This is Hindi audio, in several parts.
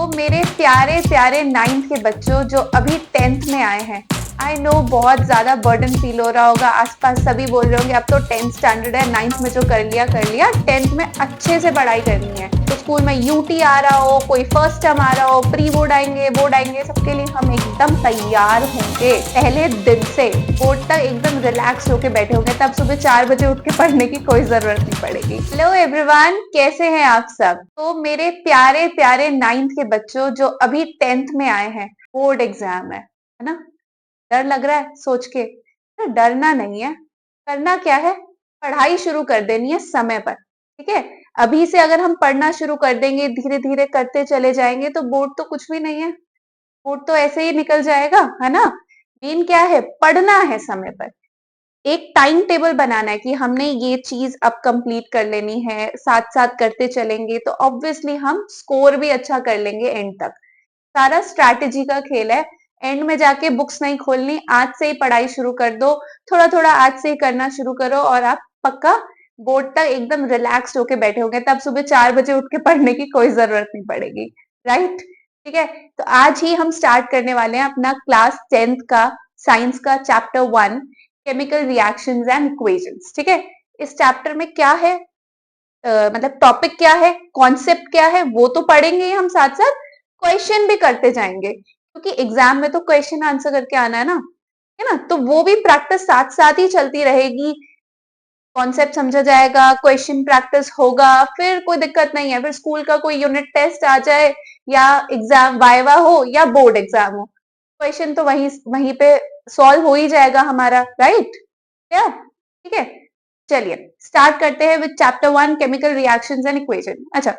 तो मेरे प्यारे प्यारे 9th के बच्चों जो अभी 10th में आए हैं, आई नो बहुत ज्यादा बर्डन फील हो रहा होगा। आसपास सभी बोल रहे होंगे अब तो 10th स्टैंडर्ड है, 9th में जो कर लिया 10th में अच्छे से पढ़ाई करनी है। तो स्कूल में यूटी आ रहा हो, कोई फर्स्ट टर्म आ रहा हो, प्री बोर्ड आएंगे, सबके लिए हम एकदम तैयार होंगे। पहले दिन से बोर्ड तक एकदम रिलैक्स होके बैठे होंगे, तब सुबह 4 बजे उठ के पढ़ने की कोई जरूरत नहीं पड़ेगी। हेलो एवरीवन, कैसे हैं आप सब? तो मेरे प्यारे प्यारे 9th के बच्चों जो अभी 10th में आए हैं, बोर्ड एग्जाम है ना? डर लग रहा है सोच के? तो डरना नहीं है, करना क्या है, पढ़ाई शुरू कर देनी है समय पर। ठीक है, अभी से अगर हम पढ़ना शुरू कर देंगे, धीरे धीरे करते चले जाएंगे, तो बोर्ड तो कुछ भी नहीं है, बोर्ड तो ऐसे ही निकल जाएगा, है ना? मेन क्या है, पढ़ना है समय पर। एक टाइम टेबल बनाना है कि हमने ये चीज अब कंप्लीट कर लेनी है, साथ साथ करते चलेंगे तो ऑब्वियसली हम स्कोर भी अच्छा कर लेंगे एंड तक। सारा स्ट्रैटेजी का खेल है। एंड में जाके बुक्स नहीं खोलनी, आज से ही पढ़ाई शुरू कर दो, थोड़ा थोड़ा आज से ही करना शुरू करो और आप पक्का बोर्ड तक एकदम रिलैक्स होके बैठे होंगे, तब सुबह 4 बजे उठ के पढ़ने की कोई जरूरत नहीं पड़ेगी। राइट? ठीक है, तो आज ही हम स्टार्ट करने वाले हैं अपना क्लास 10th का साइंस का chapter 1, chemical reactions and equations. ठीक है, इस चैप्टर में क्या है, मतलब टॉपिक क्या है, कॉन्सेप्ट क्या है, वो तो पढ़ेंगे ही हम, साथ साथ क्वेश्चन भी करते जाएंगे, क्योंकि एग्जाम में तो क्वेश्चन आंसर करके आना है ना? तो वो भी प्रैक्टिस साथ साथ ही चलती रहेगी। कॉन्सेप्ट समझा जाएगा, क्वेश्चन प्रैक्टिस होगा, फिर कोई दिक्कत नहीं है। फिर स्कूल का कोई यूनिट टेस्ट आ जाए या एग्जाम वाइवा हो या बोर्ड एग्जाम हो, क्वेश्चन तो वहीं वहीं पे सॉल्व हो ही जाएगा हमारा। राइट? क्या? ठीक है, चलिए स्टार्ट करते हैं with chapter 1, chemical reactions and equation. अच्छा,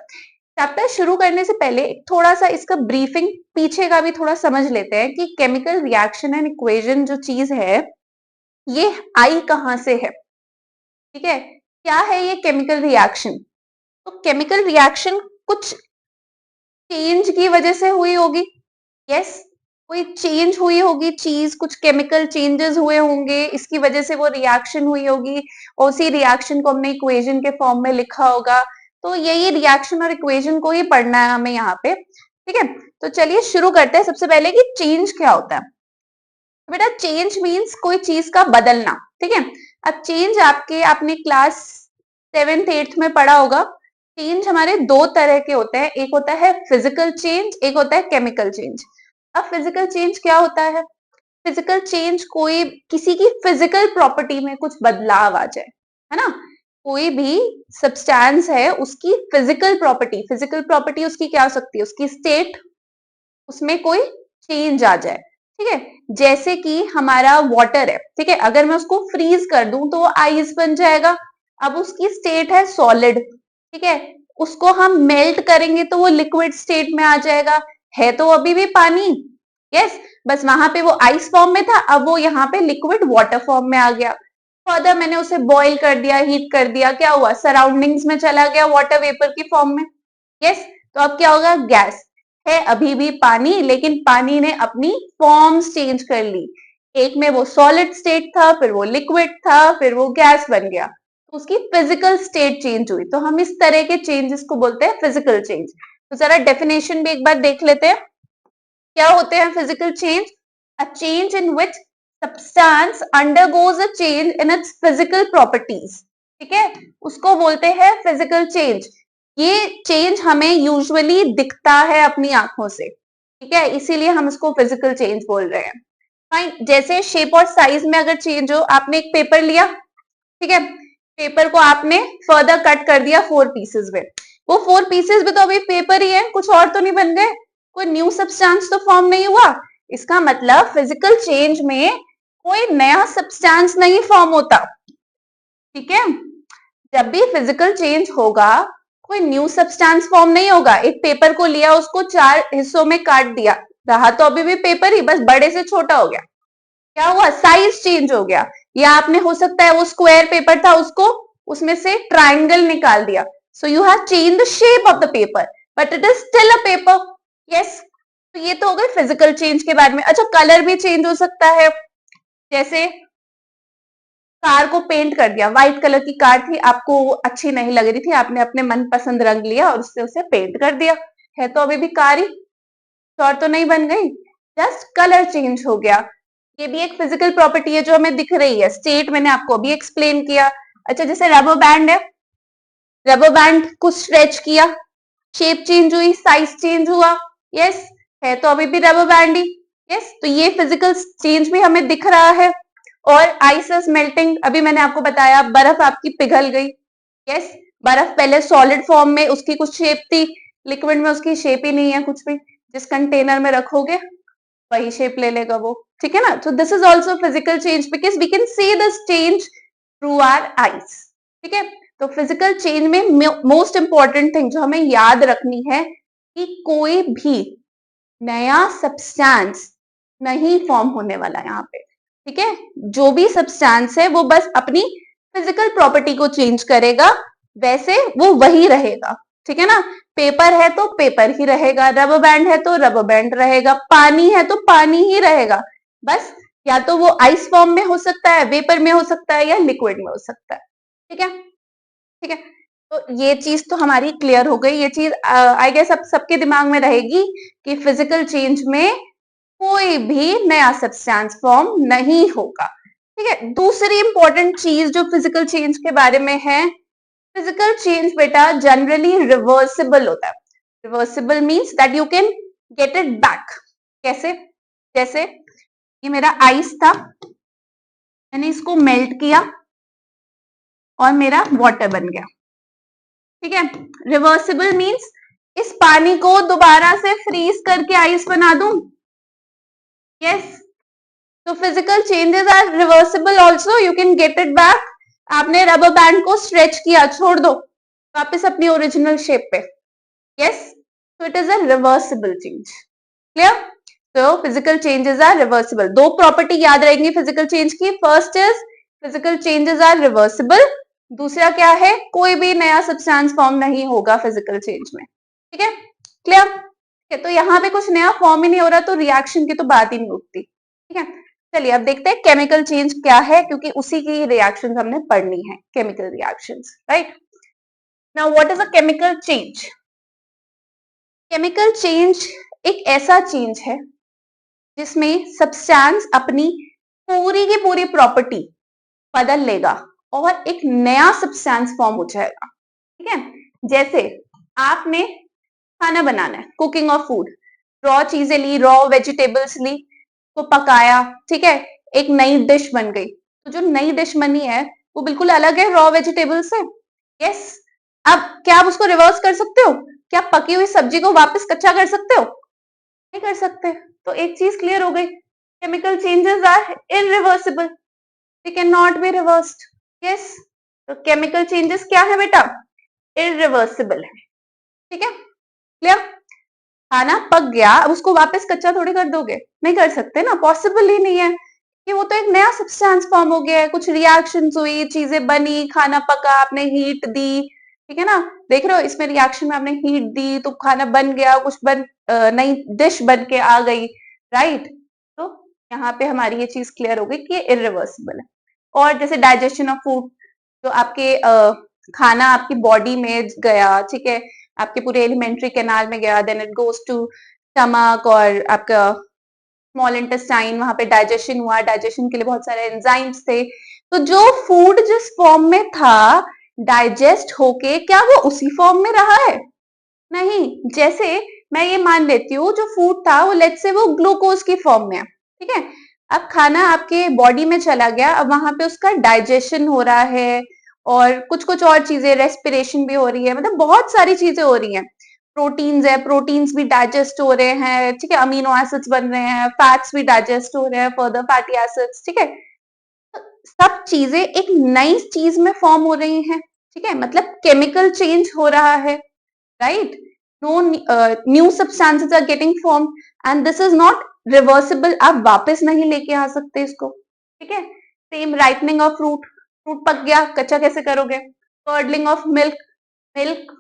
चैप्टर शुरू करने से पहले थोड़ा सा इसका ब्रीफिंग पीछे का भी थोड़ा समझ लेते हैं कि केमिकल रिएक्शन एंड इक्वेशन जो चीज है, ये आई कहां से है। ठीक है, क्या है ये केमिकल रिएक्शन? तो केमिकल रिएक्शन कुछ चेंज की वजह से हुई होगी। यस, कोई चेंज हुई होगी, चीज कुछ केमिकल चेंजेस हुए होंगे, इसकी वजह से वो रिएक्शन हुई होगी और उसी रिएक्शन को हमने इक्वेशन के फॉर्म में लिखा होगा। तो यही रिएक्शन और इक्वेशन को ही पढ़ना है हमें यहाँ पे। ठीक है, तो चलिए शुरू करते हैं सबसे पहले कि चेंज क्या होता है। तो बेटा चेंज मीन्स कोई चीज का बदलना। ठीक है, अब चेंज आपने क्लास 7th 8th में पढ़ा होगा। चेंज हमारे दो तरह के होते हैं, एक होता है फिजिकल चेंज, एक होता है केमिकल चेंज। अब फिजिकल चेंज क्या होता है? फिजिकल चेंज कोई किसी की फिजिकल प्रॉपर्टी में कुछ बदलाव आ जाए, है ना? कोई भी सब्सटेंस है, उसकी फिजिकल प्रॉपर्टी उसकी क्या हो सकती है, उसकी स्टेट, उसमें कोई चेंज आ जाए। ठीक है, जैसे कि हमारा वाटर है। ठीक है, अगर मैं उसको फ्रीज कर दूं तो वो आइस बन जाएगा। अब उसकी स्टेट है सॉलिड। ठीक है, उसको हम मेल्ट करेंगे तो वो लिक्विड स्टेट में आ जाएगा। है तो अभी भी पानी। यस, बस वहां पे वो आइस फॉर्म में था, अब वो यहाँ पे लिक्विड वाटर फॉर्म में आ गया। फर्दर मैंने उसे बॉईल कर दिया, हीट कर दिया, क्या हुआ, सराउंडिंग्स में चला गया वाटर वेपर की फॉर्म में। यस, तो अब क्या होगा, गैस है अभी भी पानी, लेकिन पानी ने अपनी फॉर्म्स चेंज कर ली। एक में वो सॉलिड स्टेट था, फिर वो लिक्विड था, फिर वो गैस बन गया, तो उसकी फिजिकल स्टेट चेंज हुई। तो हम इस तरह के चेंजेस को बोलते हैं फिजिकल चेंज। तो जरा डेफिनेशन भी एक बार देख लेते हैं, क्या होते हैं physical change? A change in which substance undergoes a change in its physical properties। ठीक है, उसको बोलते हैं फिजिकल चेंज। ये चेंज हमें यूजुअली दिखता है अपनी आंखों से। ठीक है, इसीलिए हम इसको फिजिकल चेंज बोल रहे हैं। फाइन, जैसे शेप और साइज में अगर चेंज हो, आपने एक पेपर लिया, ठीक है, पेपर को आपने फर्दर कट कर दिया 4 पीसेस में, वो 4 पीसेस भी तो अभी पेपर ही है, कुछ और तो नहीं बन गए, कोई न्यू सब्सटेंस तो फॉर्म नहीं हुआ। इसका मतलब फिजिकल चेंज में कोई नया सब्सटेंस नहीं फॉर्म होता। ठीक है, जब भी फिजिकल चेंज होगा, कोई न्यू सब्सटेंस फॉर्म नहीं होगा। एक पेपर को लिया, उसको 4 हिस्सों में काट दिया, रहा तो अभी भी पेपर ही, बस बड़े से छोटा हो गया। क्या हुआ, साइज चेंज हो गया। या आपने, हो सकता है वो स्क्वायर पेपर था, उसको उसमें से ट्राइंगल निकाल दिया, so you have change the shape of the paper, but it is still a paper. Yes, तो ये तो हो गए फिजिकल चेंज के बारे में। अच्छा, कलर भी चेंज हो सकता है। जैसे कार को पेंट कर दिया, व्हाइट कलर की कार थी, आपको अच्छी नहीं लग रही थी, आपने अपने मनपसंद रंग लिया और उससे उसे पेंट कर दिया, है तो अभी भी कार ही। श्योर तो नहीं बन गई, जस्ट कलर चेंज हो गया। ये भी एक फिजिकल प्रॉपर्टी है जो हमें दिख रही है। स्टेट मैंने आपको अभी एक्सप्लेन किया। अच्छा, जैसे रबर बैंड है, रबर बैंड को स्ट्रेच किया, शेप चेंज हुई, साइज चेंज हुआ, यस है तो अभी भी रबर बैंड ही, यस तो ये फिजिकल चेंज भी हमें दिख रहा है। और आइस मेल्टिंग, अभी मैंने आपको बताया बर्फ आपकी पिघल गई, यस बर्फ पहले सॉलिड फॉर्म में उसकी कुछ शेप थी, लिक्विड में उसकी शेप ही नहीं है कुछ भी, जिस कंटेनर में रखोगे वही शेप ले लेगा वो, ठीक है ना। तो this is also physical change because we can see this change through our eyes, ठीक है। तो फिजिकल चेंज में मोस्ट इंपॉर्टेंट थिंग जो हमें याद रखनी है कि कोई भी नया सब्सटेंस नहीं फॉर्म होने वाला यहाँ पे, ठीक है। जो भी सब्सटेंस है वो बस अपनी फिजिकल प्रॉपर्टी को चेंज करेगा, वैसे वो वही रहेगा, ठीक है ना। पेपर है तो पेपर ही रहेगा, रबर बैंड है तो रबर बैंड रहेगा, पानी है तो पानी ही रहेगा, बस या तो वो आइस फॉर्म में हो सकता है, वेपर में हो सकता है, या लिक्विड में हो सकता है, ठीक है, ठीक है। तो ये चीज तो हमारी क्लियर हो गई। ये चीज आई गेस अब सबके दिमाग में रहेगी कि फिजिकल चेंज में कोई भी नया सब्सटेंस फॉर्म नहीं होगा, ठीक है। दूसरी इंपॉर्टेंट चीज जो फिजिकल चेंज के बारे में है, फिजिकल चेंज बेटा जनरली रिवर्सिबल होता है। Reversible means that you can get it back. कैसे? जैसे ये मेरा आइस था, मैंने इसको मेल्ट किया और मेरा वाटर बन गया, ठीक है। रिवर्सिबल मीन्स इस पानी को दोबारा से फ्रीज करके आइस बना दूं, यस। तो physical changes are reversible also, you can get it back. आपने रबर बैंड को स्ट्रेच किया, छोड़ दो, वापस अपनी ओरिजिनल शेप पे, yes. so it is a reversible change, clear? so physical changes are reversible। दो प्रॉपर्टी याद रहेंगी फिजिकल चेंज की, first is physical changes are reversible, दूसरा क्या है, कोई भी नया सब्सटेंस फॉर्म नहीं होगा फिजिकल चेंज में, ठीक है, क्लियर। तो यहाँ पे कुछ नया फॉर्म ही नहीं हो रहा तो रिएक्शन की तो बात ही नहीं उठती, ठीक है। चलिए अब देखते हैं केमिकल चेंज क्या है, क्योंकि उसी की रिएक्शंस हमने पढ़नी है, chemical reactions, right. Now what is a chemical change? Chemical change एक ऐसा चेंज है जिसमें सब्सटेंस अपनी पूरी की पूरी प्रॉपर्टी बदल लेगा और एक नया सब्सटेंस फॉर्म हो जाएगा, ठीक है। जैसे आपने खाना बनाना है, कुकिंग ऑफ फूड, रॉ चीजें ली, रॉ वेजिटेबल्स ली, को पकाया, ठीक है, एक नई डिश बन गई। तो जो नई डिश बनी है वो बिल्कुल अलग है रॉ वेजिटेबल से, यस। अब क्या आप उसको रिवर्स कर सकते हो? क्या पकी हुई सब्जी को वापस कच्चा कर सकते हो? नहीं कर सकते। तो एक चीज क्लियर हो गई, chemical changes are irreversible, they can not be reversed, yes. तो केमिकल चेंजेस क्या है बेटा? इरिवर्सिबल है, ठीक है, क्लियर। खाना पक गया, अब उसको वापस कच्चा थोड़ी कर दोगे, नहीं कर सकते ना, पॉसिबल ही नहीं है कि वो तो एक नया सब्सटेंस फॉर्म हो गया है, कुछ रिएक्शंस हुई, चीजें बनी, खाना पका, आपने हीट दी, ठीक है ना। देख रहे हो इसमें रिएक्शन में आपने हीट दी तो खाना बन गया, कुछ नई डिश बन के आ गई, राइट। तो यहाँ पे हमारी ये चीज क्लियर हो गई कि ये इरिवर्सिबल है। और जैसे डाइजेशन ऑफ फूड, तो आपके खाना आपकी बॉडी में गया, ठीक है, आपके पूरे एलिमेंट्री कैनाल में गया, then it goes to stomach और आपका स्मॉल इंटेस्टाइन, वहां पे डाइजेशन हुआ, डाइजेशन के लिए बहुत सारे एंजाइम्स थे। तो जो फूड जिस फॉर्म में था, डाइजेस्ट होके क्या वो उसी फॉर्म में रहा है? नहीं। जैसे मैं ये मान लेती हूँ जो फूड था वो लेट्स से वो ग्लूकोज की फॉर्म में है, ठीक है। अब खाना आपके बॉडी में चला गया, अब वहां पे उसका डाइजेशन हो रहा है और कुछ कुछ और चीजें, रेस्पिरेशन भी हो रही है, मतलब बहुत सारी चीजें हो रही हैं। प्रोटीन्स है, प्रोटीन्स भी डाइजेस्ट हो रहे हैं, ठीक है, अमीनो एसिड्स बन रहे हैं, फैट्स भी डाइजेस्ट हो रहे हैं, फर्दर फैटी एसिड्स, ठीक है। सब चीजें एक नई चीज में फॉर्म हो रही हैं, ठीक है, मतलब केमिकल चेंज हो रहा है, right. No new substances are getting form and this is not reversible, आप वापस नहीं लेके आ सकते इसको, ठीक है। Same ripening of fruit, fruit पक गया, कच्चा कैसे करोगे? कर्डलिंग ऑफ मिल्क, मिल्क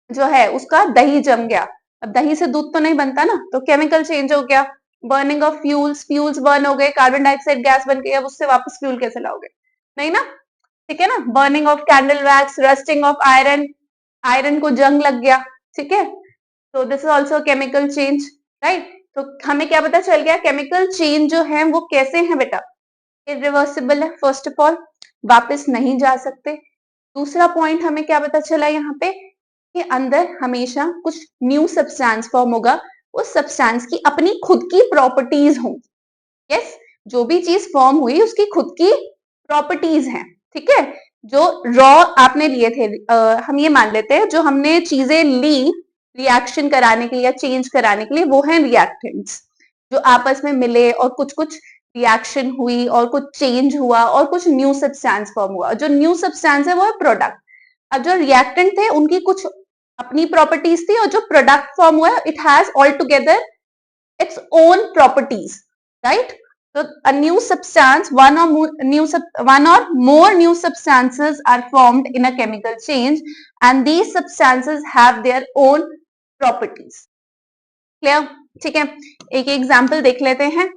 जो है उसका दही जम गया, अब दही से दूध तो नहीं बनता ना, तो केमिकल चेंज हो गया। Burning of fuels, fuels burn हो गए, कार्बन डाइऑक्साइड गैस बन गई, अब उससे वापस फ्यूल कैसे लाओगे? नहीं ना, ठीक है ना। Burning of candle wax, rusting of iron, iron को जंग लग गया, ठीक है। तो this is also chemical change, right. तो हमें क्या पता चल गया, केमिकल चेंज जो है वो कैसे है बेटा, इरिवर्सिबल है। फर्स्ट ऑफ ऑल वापस नहीं जा सकते। दूसरा पॉइंट हमें क्या पता चला यहाँ पे कि अंदर हमेशा कुछ न्यू सब्सटेंस फॉर्म होगा, उस सब्सटेंस की अपनी खुद की प्रॉपर्टीज होंगी। यस, जो भी चीज फॉर्म हुई उसकी खुद की प्रॉपर्टीज हैं, ठीक है। जो रॉ आपने लिए थे, हम ये मान लेते हैं जो हमने चीजें ली रिएक्शन कराने के लिए या चेंज कराने के लिए, वो है रिएक्टेंट्स, जो आपस में मिले और कुछ कुछ रिएक्शन हुई और कुछ चेंज हुआ और कुछ न्यू सब्सटेंस फॉर्म हुआ। जो न्यू सब्सटेंस है वो है प्रोडक्ट। अब जो रिएक्टेंट थे उनकी कुछ अपनी प्रॉपर्टीज थी और जो प्रोडक्ट फॉर्म हुआ it has all together its own properties, right? So a new substance, one or more new substances are formed in a chemical change, and these substances have their own properties. Clear? ठीक है, एक एग्जाम्पल देख लेते हैं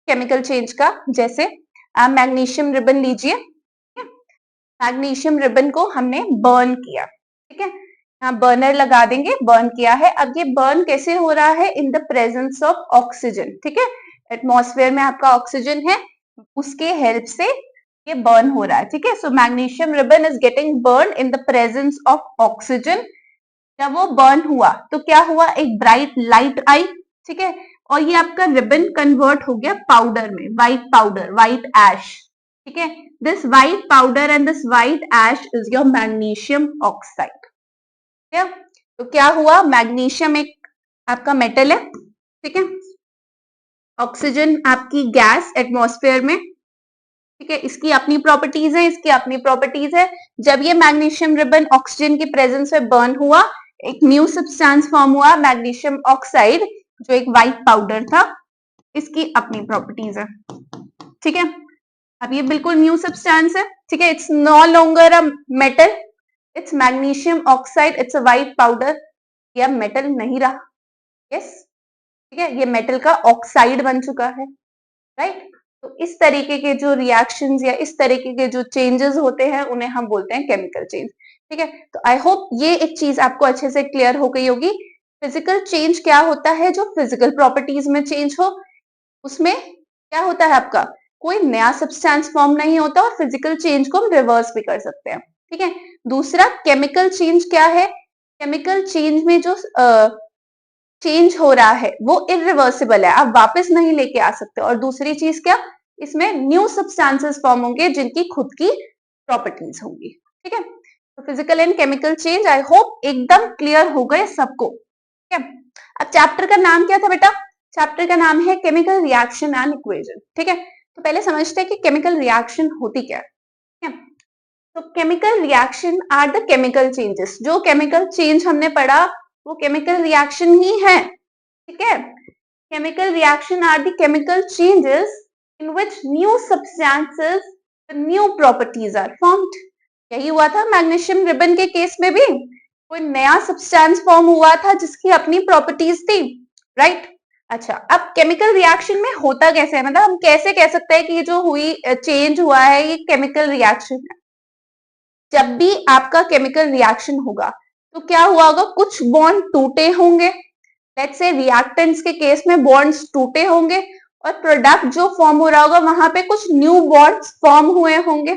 केमिकल चेंज का। जैसे आप मैग्नीशियम रिबन लीजिए, मैग्नीशियम रिबन को हमने बर्न किया, ठीक है, यहाँ बर्नर लगा देंगे, बर्न किया है। अब ये बर्न कैसे हो रहा है, इन द प्रेजेंस ऑफ ऑक्सीजन, ठीक है, एटमॉस्फेयर में आपका ऑक्सीजन है, उसके हेल्प से ये बर्न हो रहा है, ठीक है। So magnesium ribbon is getting burn in the presence of oxygen. जब वो बर्न हुआ तो क्या हुआ, एक ब्राइट लाइट आई, ठीक है, और ये आपका रिबन कन्वर्ट हो गया पाउडर में, व्हाइट पाउडर, व्हाइट ऐश, ठीक है। This white powder and this white ash is your magnesium oxide. तो क्या हुआ, मैग्नीशियम एक आपका मेटल है, ठीक है, ऑक्सीजन आपकी गैस एटमॉस्फेयर में, ठीक है, इसकी अपनी प्रॉपर्टीज है, इसकी अपनी प्रॉपर्टीज है। जब ये मैग्नीशियम रिबन ऑक्सीजन की प्रेजेंस में बर्न हुआ, एक न्यू सब्सटेंस फॉर्म हुआ, मैग्नीशियम ऑक्साइड, जो एक व्हाइट पाउडर था, इसकी अपनी प्रॉपर्टीज है, ठीक है। अब ये बिल्कुल न्यू सब्सटेंस है, ठीक है, it's no longer a metal, it's magnesium oxide, it's a white powder. यह मेटल नहीं रहा, यस, ठीक है, ये मेटल का ऑक्साइड बन चुका है, राइट। तो इस तरीके के जो रिएक्शंस या इस तरीके के जो चेंजेस होते हैं उन्हें हम बोलते हैं केमिकल चेंज, ठीक है। तो आई होप ये एक चीज आपको अच्छे से क्लियर हो गई होगी। फिजिकल चेंज क्या होता है, जो फिजिकल प्रॉपर्टीज में चेंज हो, उसमें क्या होता है आपका, कोई नया सब्सटेंस फॉर्म नहीं होता, और फिजिकल चेंज को हम रिवर्स भी कर सकते हैं, ठीक है। दूसरा केमिकल चेंज क्या है, केमिकल चेंज में जो चेंज हो रहा है वो इरिवर्सिबल है, आप वापस नहीं लेके आ सकते। और दूसरी चीज क्या, इसमें न्यू सब्सटेंसेस फॉर्म होंगे जिनकी खुद की प्रॉपर्टीज होंगी, ठीक है। तो physical and chemical change I hope एकदम क्लियर हो गए सबको, ठीक है। अब चैप्टर का नाम क्या था बेटा, चैप्टर का नाम है केमिकल रिएक्शन एंड इक्वेशन, ठीक है। तो पहले समझते हैं कि केमिकल रिएक्शन होती क्या है, ठीक है। तो chemical reaction are the chemical changes, जो केमिकल चेंज हमने पढ़ा वो केमिकल रिएक्शन ही है, ठीक है। Chemical reaction are the chemical changes in which new substances new properties are formed. यही हुआ था मैग्नीशियम रिबन के केस में भी, कोई नया सब्सटेंस फॉर्म हुआ था जिसकी अपनी प्रॉपर्टीज थी, राइट। अच्छा, अब केमिकल रिएक्शन में होता कैसे है, मतलब हम कैसे कह सकते हैं कि ये जो हुई चेंज हुआ है ये केमिकल रिएक्शन है। जब भी आपका केमिकल रिएक्शन होगा तो क्या हुआ होगा, कुछ बॉन्ड टूटे होंगे, लेट्स से रिएक्टेंट्स के केस में बॉन्ड्स टूटे होंगे, और प्रोडक्ट जो फॉर्म हो रहा होगा वहां पे कुछ न्यू बॉन्ड्स फॉर्म हुए होंगे,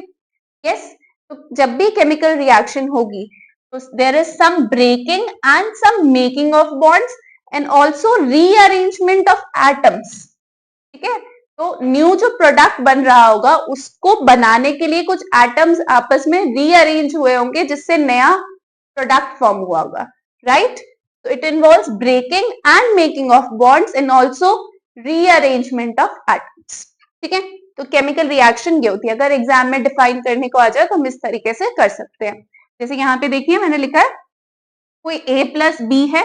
यस। तो जब भी केमिकल रिएक्शन होगी तो there is some breaking and some making of bonds and also rearrangement of atoms, ठीक है। तो न्यू जो प्रोडक्ट बन रहा होगा उसको बनाने के लिए कुछ एटम्स आपस में रीअरेंज हुए होंगे जिससे नया प्रोडक्ट फॉर्म हुआ होगा, राइट। तो it involves breaking and making of bonds and also rearrangement of atoms, ठीक है। तो केमिकल रिएक्शन ये होती है, अगर एग्जाम में डिफाइन करने को आ जाए तो हम इस तरीके से कर सकते हैं। जैसे यहाँ पे देखिए मैंने लिखा है कोई A प्लस बी है,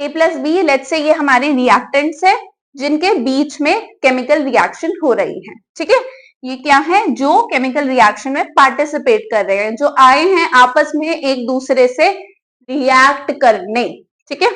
A plus B, let's say ये हमारे रिएक्टेंट्स है जिनके बीच में केमिकल रिएक्शन हो रही है, ठीक है। ये क्या है, जो केमिकल रिएक्शन में पार्टिसिपेट कर रहे हैं, जो आए हैं आपस में एक दूसरे से रिएक्ट करने, ठीक है।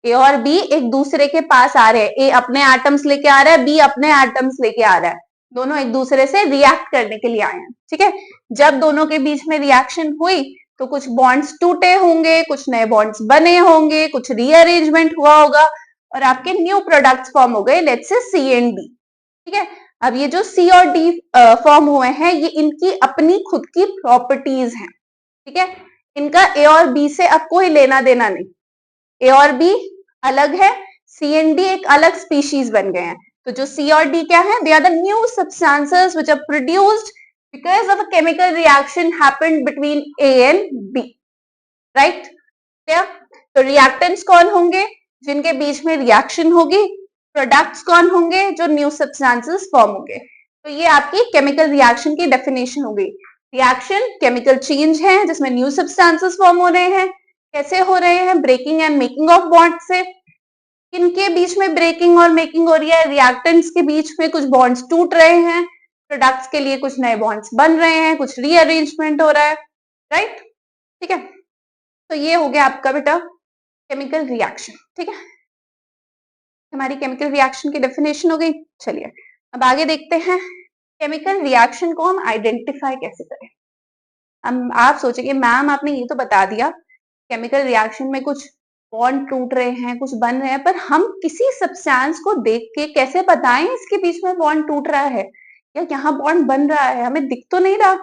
ए और बी एक दूसरे के पास आ रहे हैं, ए अपने एटम्स लेके आ रहा है, बी अपने एटम्स लेके आ रहा है, दोनों एक दूसरे से रिएक्ट करने के लिए आए हैं, ठीक है। जब दोनों के बीच में रिएक्शन हुई तो कुछ बॉन्ड्स टूटे होंगे, कुछ नए बॉन्ड्स बने होंगे, कुछ रीअरेंजमेंट हुआ होगा, और आपके न्यू प्रोडक्ट्स फॉर्म हो गए, let's say C and D. ठीक है, अब ये जो सी और डी फॉर्म हुए हैं, ये इनकी अपनी खुद की प्रॉपर्टीज हैं। ठीक है, इनका ए और बी से अब कोई लेना देना नहीं, ए और बी अलग है, सी एंड डी एक अलग स्पीशीज बन गए हैं। तो जो सी और डी क्या है, they are the new substances which are produced because of a chemical reaction happened between A and B, right? तो रिएक्टेंट्स कौन होंगे? जिनके बीच में रिएक्शन होगी। प्रोडक्ट्स कौन होंगे? जो न्यू सब्सटेंसेस फॉर्म होंगे। तो ये आपकी केमिकल रिएक्शन की डेफिनेशन हो गई। रिएक्शन केमिकल चेंज है जिसमें न्यू सब्सटेंसेस फॉर्म हो रहे हैं। कैसे हो रहे हैं? Breaking and making of bond से। किनके बीच में ब्रेकिंग और मेकिंग हो रही है? रिएक्टेंट्स के बीच में कुछ बॉन्ड्स टूट रहे हैं, प्रोडक्ट्स के लिए कुछ नए बॉन्ड्स बन रहे हैं, कुछ रीअरेंजमेंट हो रहा है, राइट? ठीक है, तो ये हो गया आपका बेटा केमिकल रिएक्शन। ठीक है, हमारी केमिकल रिएक्शन की डेफिनेशन हो गई। चलिए अब आगे देखते हैं केमिकल रिएक्शन को हम आइडेंटिफाई कैसे करें। हम आप सोचेंगे मैम आपने ये तो बता दिया केमिकल रिएक्शन में कुछ बॉन्ड टूट रहे हैं, कुछ बन रहे हैं, पर हम किसी सब्सटेंस को देख के कैसे बताएं इसके बीच में बॉन्ड टूट रहा है या यहाँ बॉन्ड बन रहा है? हमें दिख तो नहीं रहा,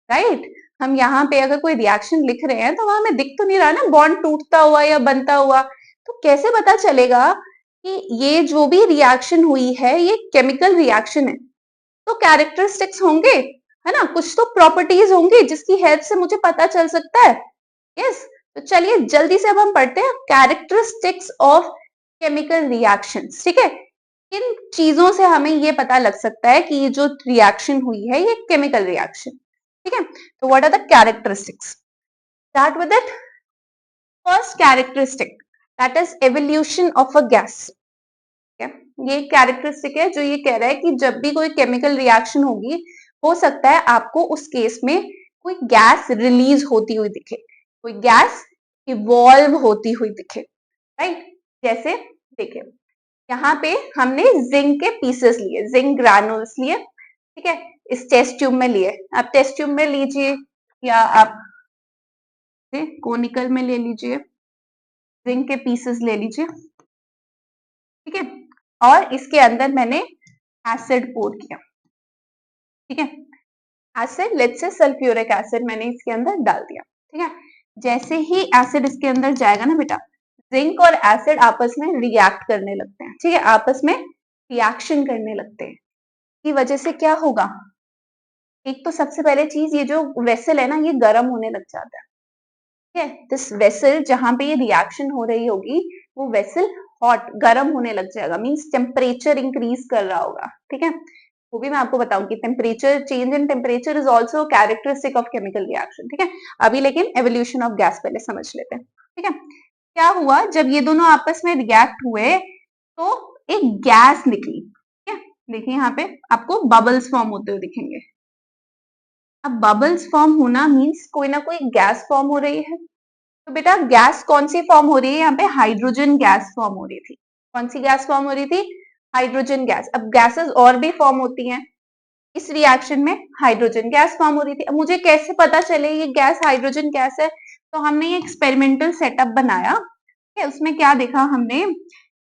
राइट? हम यहाँ पे अगर कोई रिएक्शन लिख रहे हैं तो वहां हमें दिख तो नहीं रहा ना बॉन्ड टूटता हुआ या बनता हुआ। तो कैसे पता चलेगा कि ये जो भी रिएक्शन हुई है ये केमिकल रिएक्शन है? तो कैरेक्टरिस्टिक्स होंगे, है ना, कुछ तो प्रॉपर्टीज होंगी जिसकी हेल्प से मुझे पता चल सकता है। यस, तो चलिए जल्दी से अब हम पढ़ते हैं कैरेक्टरिस्टिक्स ऑफ केमिकल रिएक्शंस। ठीक है, किन चीजों से हमें ये पता लग सकता है कि ये जो रिएक्शन हुई है ये केमिकल रिएक्शन। ठीक है, तो what are the characteristics? Start with it. First characteristic that is evolution of a gas. ये कैरेक्टरिस्टिक है जो ये कह रहा है कि जब भी कोई केमिकल रिएक्शन होगी, हो सकता है आपको उस केस में कोई गैस रिलीज होती हुई दिखे, कोई गैस इवॉल्व होती हुई दिखे, राइट? जैसे देखिए यहाँ पे हमने जिंक के पीसेस लिए, जिंक ग्रैनुल्स लिए, ठीक है, इस टेस्ट ट्यूब में लिए। आप टेस्ट ट्यूब में लीजिए या आप कोनिकल में ले लीजिए, जिंक के पीसेस ले लीजिए, ठीक है, और इसके अंदर मैंने एसिड पोर किया। ठीक है, acid, let's say sulphuric acid मैंने इसके अंदर डाल दिया। ठीक है, जैसे ही एसिड इसके अंदर जाएगा ना बेटा, जिंक और एसिड आपस में रिएक्ट करने लगते हैं। ठीक है, आपस में रिएक्शन करने लगते हैं। की वजह से क्या होगा? एक तो सबसे पहले चीज, ये जो वेसल है ना ये गर्म होने लग जाता है। ठीक है, दिस वेसल जहां पे ये रिएक्शन हो रही होगी वो वेसल हॉट, गर्म होने लग जाएगा, मींस टेम्परेचर इंक्रीज कर रहा होगा। ठीक है, वो भी मैं आपको बताऊंगी। Temperature, change in temperature is also characteristic of chemical reaction. ठीक है, अभी लेकिन एवोल्यूशन ऑफ गैस पहले समझ लेते हैं। ठीक है, क्या हुआ जब ये दोनों आपस में रिएक्ट हुए तो एक गैस निकली। ठीक है, देखिए यहाँ पे आपको बबल्स फॉर्म होते हुए दिखेंगे। अब बबल्स फॉर्म होना मीन्स कोई ना कोई गैस फॉर्म हो रही है। तो बेटा गैस कौन सी फॉर्म हो रही है? यहाँ पे हाइड्रोजन गैस फॉर्म हो रही थी। कौन सी गैस फॉर्म हो रही थी? Hydrogen gas. अब गैसेस और भी फॉर्म होती हैं, इस रिएक्शन में हाइड्रोजन गैस फॉर्म हो रही थी। अब मुझे कैसे पता चले ये गैस हाइड्रोजन गैस है? तो हमने ये एक्सपेरिमेंटल सेटअप बनाया। ठीक है, उसमें क्या देखा हमने,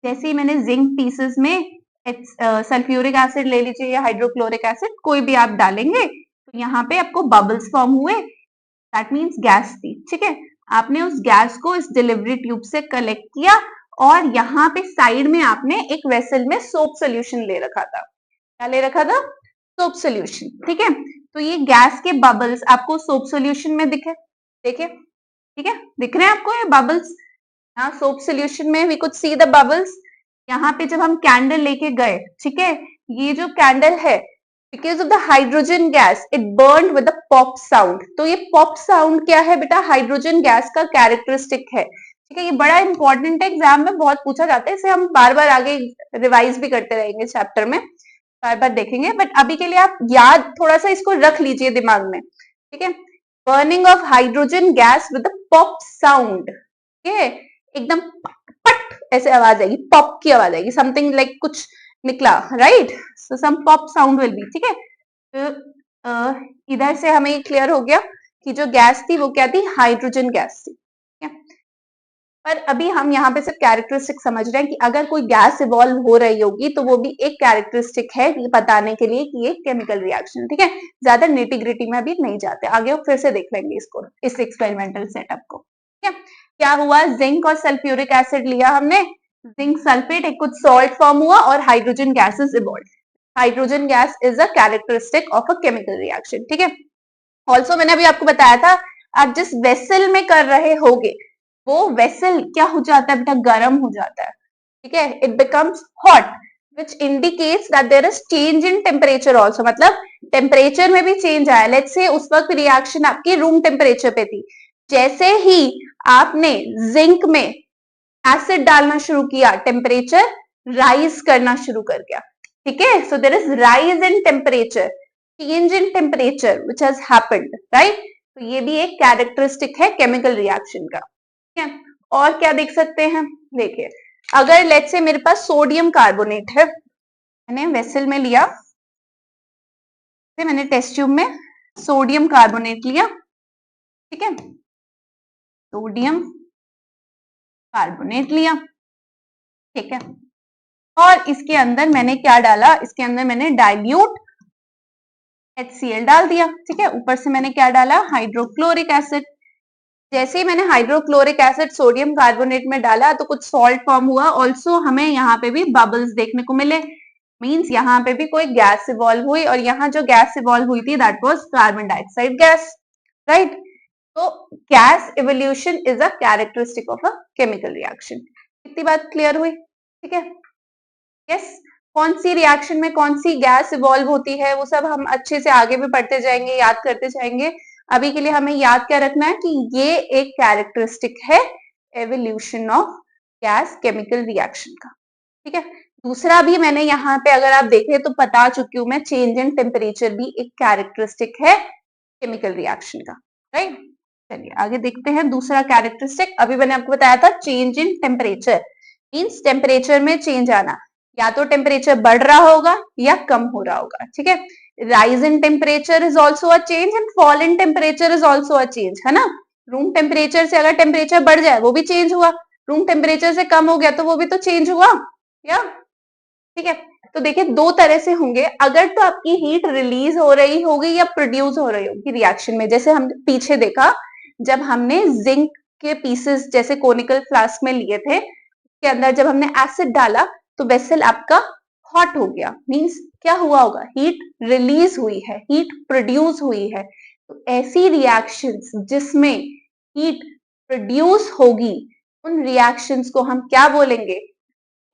जैसे ही मैंने जिंक पीसेस में सल्फ्यूरिक एसिड ले लीजिए या हाइड्रोक्लोरिक एसिड, कोई भी आप डालेंगे तो यहाँ पे आपको बबल्स फॉर्म हुए, दैट मीन्स गैस थी। ठीक है, आपने उस गैस को इस डिलीवरी ट्यूब से कलेक्ट किया और यहाँ पे साइड में आपने एक वेसल में सोप सोल्यूशन ले रखा था। क्या ले रखा था? Soap solution. ठीक है, तो ये गैस के बबल्स आपको सोप सोल्यूशन में दिखे, देखिए, ठीक है, दिख रहे हैं आपको ये बबल्स? हाँ, सोप सोल्यूशन में we could see the bubbles. यहाँ पे जब हम कैंडल लेके गए, ठीक है, ये जो कैंडल है, because of the hydrogen gas it burn with pop sound. तो ये पॉप साउंड क्या है बेटा? हाइड्रोजन गैस का कैरेक्टरिस्टिक है। ठीक है, ये बड़ा इंपॉर्टेंट है, एग्जाम में बहुत पूछा जाता है, इसे हम बार बार आगे रिवाइज भी करते रहेंगे, चैप्टर में बार बार देखेंगे, बट अभी के लिए आप याद थोड़ा सा इसको रख लीजिए दिमाग में। ठीक है, burning of hydrogen gas with pop sound. ठीक है, एकदम पट ऐसे आवाज आएगी, पॉप की आवाज आएगी, समथिंग लाइक कुछ निकला, right? So some pop sound will be. ठीक है, तो इधर से हमें क्लियर हो गया कि जो गैस थी वो क्या थी? हाइड्रोजन गैस थी। पर अभी हम यहाँ पे सिर्फ कैरेक्टरिस्टिक समझ रहे हैं कि अगर कोई गैस इवॉल्व हो रही होगी तो वो भी एक कैरेक्टरिस्टिक है बताने के लिए कि ये केमिकल रिएक्शन, ठीक है। ज्यादा निटी ग्रिटी में अभी नहीं जाते, आगे फिर से देख लेंगे इसको, इस एक्सपेरिमेंटल सेटअप को, ठीक है। क्या हुआ, जिंक और सल्फ्यूरिक एसिड लिया हमने, जिंक सल्फेट, एक कुछ सॉल्ट फॉर्म हुआ और hydrogen gases evolve. Hydrogen gas is a characteristic of a chemical reaction, ठीक है। ऑल्सो मैंने अभी आपको बताया था, आप जिस वेसल में कर रहे होगे वो वेसल क्या हो जाता है बेटा, गर्म हो जाता है, ठीक है। It becomes hot which indicates that there is change in temperature also, मतलब टेम्परेचर में भी चेंज आया। लेट्स से उस वक्त रिएक्शन आपकी रूम टेम्परेचर पे थी, जैसे ही आपने जिंक में एसिड डालना शुरू किया टेम्परेचर राइज करना शुरू कर गया, ठीक है। So there is rise in temperature, change in temperature which has happened, right. तो ये भी एक कैरेक्टरिस्टिक है केमिकल रिएक्शन का, ठीक है। और क्या देख सकते हैं, देखिए अगर लेट्स से मेरे पास सोडियम कार्बोनेट है, मैंने वेसल में लिया, मैंने टेस्ट ट्यूब में सोडियम कार्बोनेट लिया, ठीक है, सोडियम कार्बोनेट लिया, ठीक है। और इसके अंदर मैंने क्या डाला, इसके अंदर मैंने डाइल्यूट HCl डाल दिया, ठीक है। ऊपर से मैंने क्या डाला, हाइड्रोक्लोरिक एसिड। जैसे ही मैंने हाइड्रोक्लोरिक एसिड सोडियम कार्बोनेट में डाला तो कुछ सॉल्ट फॉर्म हुआ, ऑल्सो हमें यहाँ पे भी बबल्स देखने को मिले, मींस यहाँ पे भी कोई गैस इवॉल्व हुई, और यहाँ जो गैस इवॉल्व हुई थी that was carbon dioxide gas, right. तो gas evolution is a characteristic of a chemical reaction. इतनी बात क्लियर हुई, ठीक है। यस, कौन सी रिएक्शन में कौन सी गैस इवॉल्व होती है वो सब हम अच्छे से आगे भी पढ़ते जाएंगे, याद करते जाएंगे। अभी के लिए हमें याद क्या रखना है कि ये एक कैरेक्टरिस्टिक है evolution of gas chemical reaction का, ठीक है। दूसरा भी मैंने यहाँ पे अगर आप देखें तो बता चुकी हूं मैं, चेंज इन टेम्परेचर भी एक कैरेक्टरिस्टिक है केमिकल रिएक्शन का, राइट। चलिए आगे देखते हैं दूसरा कैरेक्टरिस्टिक। अभी मैंने आपको बताया था change in temperature means temperature में चेंज आना, या तो टेम्परेचर बढ़ रहा होगा या कम हो रहा होगा, ठीक है। Rise in temperature is also a change and fall in temperature is also a change, है ना। रूम टेम्परेचर से अगर टेम्परेचर बढ़ जाए वो भी चेंज हुआ, रूम टेम्परेचर से कम हो गया तो वो भी तो चेंज हुआ, या ठीक है। तो देखिए दो तरह से होंगे, अगर तो आपकी हीट रिलीज हो रही होगी या प्रोड्यूस हो रही होगी रिएक्शन में, जैसे हम पीछे देखा जब हमने जिंक के पीसेस जैसे कोनिकल फ्लास्क में लिए थे, के अंदर जब हमने एसिड डाला तो वेसल आपका हॉट हो गया, मींस क्या हुआ होगा, हीट रिलीज हुई है, हीट प्रोड्यूस हुई है। तो ऐसी रिएक्शंस जिसमें हीट प्रोड्यूस होगी उन रिएक्शंस को हम क्या बोलेंगे,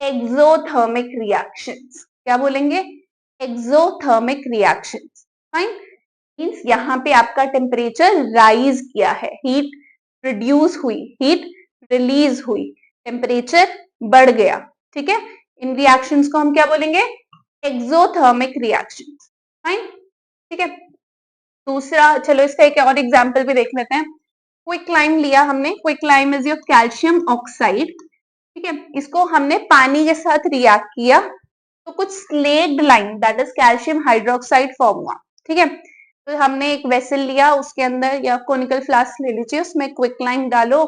एक्सोथर्मिक रिएक्शंस। क्या बोलेंगे, एक्सोथर्मिक रिएक्शंस, फाइन। मींस यहाँ पे आपका टेम्परेचर राइज किया है, हीट प्रोड्यूस हुई, हीट रिलीज हुई, टेम्परेचर बढ़ गया, ठीक है। इन रिएक्शंस को हम क्या बोलेंगे, एक्सोथर्मिक रिएक्शंस, फाइन, ठीक है। दूसरा चलो इसका एक और एग्जांपल भी देख लेते हैं। क्विकलाइम लिया हमने, quicklime is your calcium oxide, ठीक है। इसको हमने पानी के साथ रिएक्ट किया तो कुछ slaked lime that is calcium hydroxide form हुआ, ठीक है। तो हमने एक वेसल लिया, उसके अंदर या कोनिकल फ्लास्क ले लीजिए, उसमें क्विकलाइम डालो,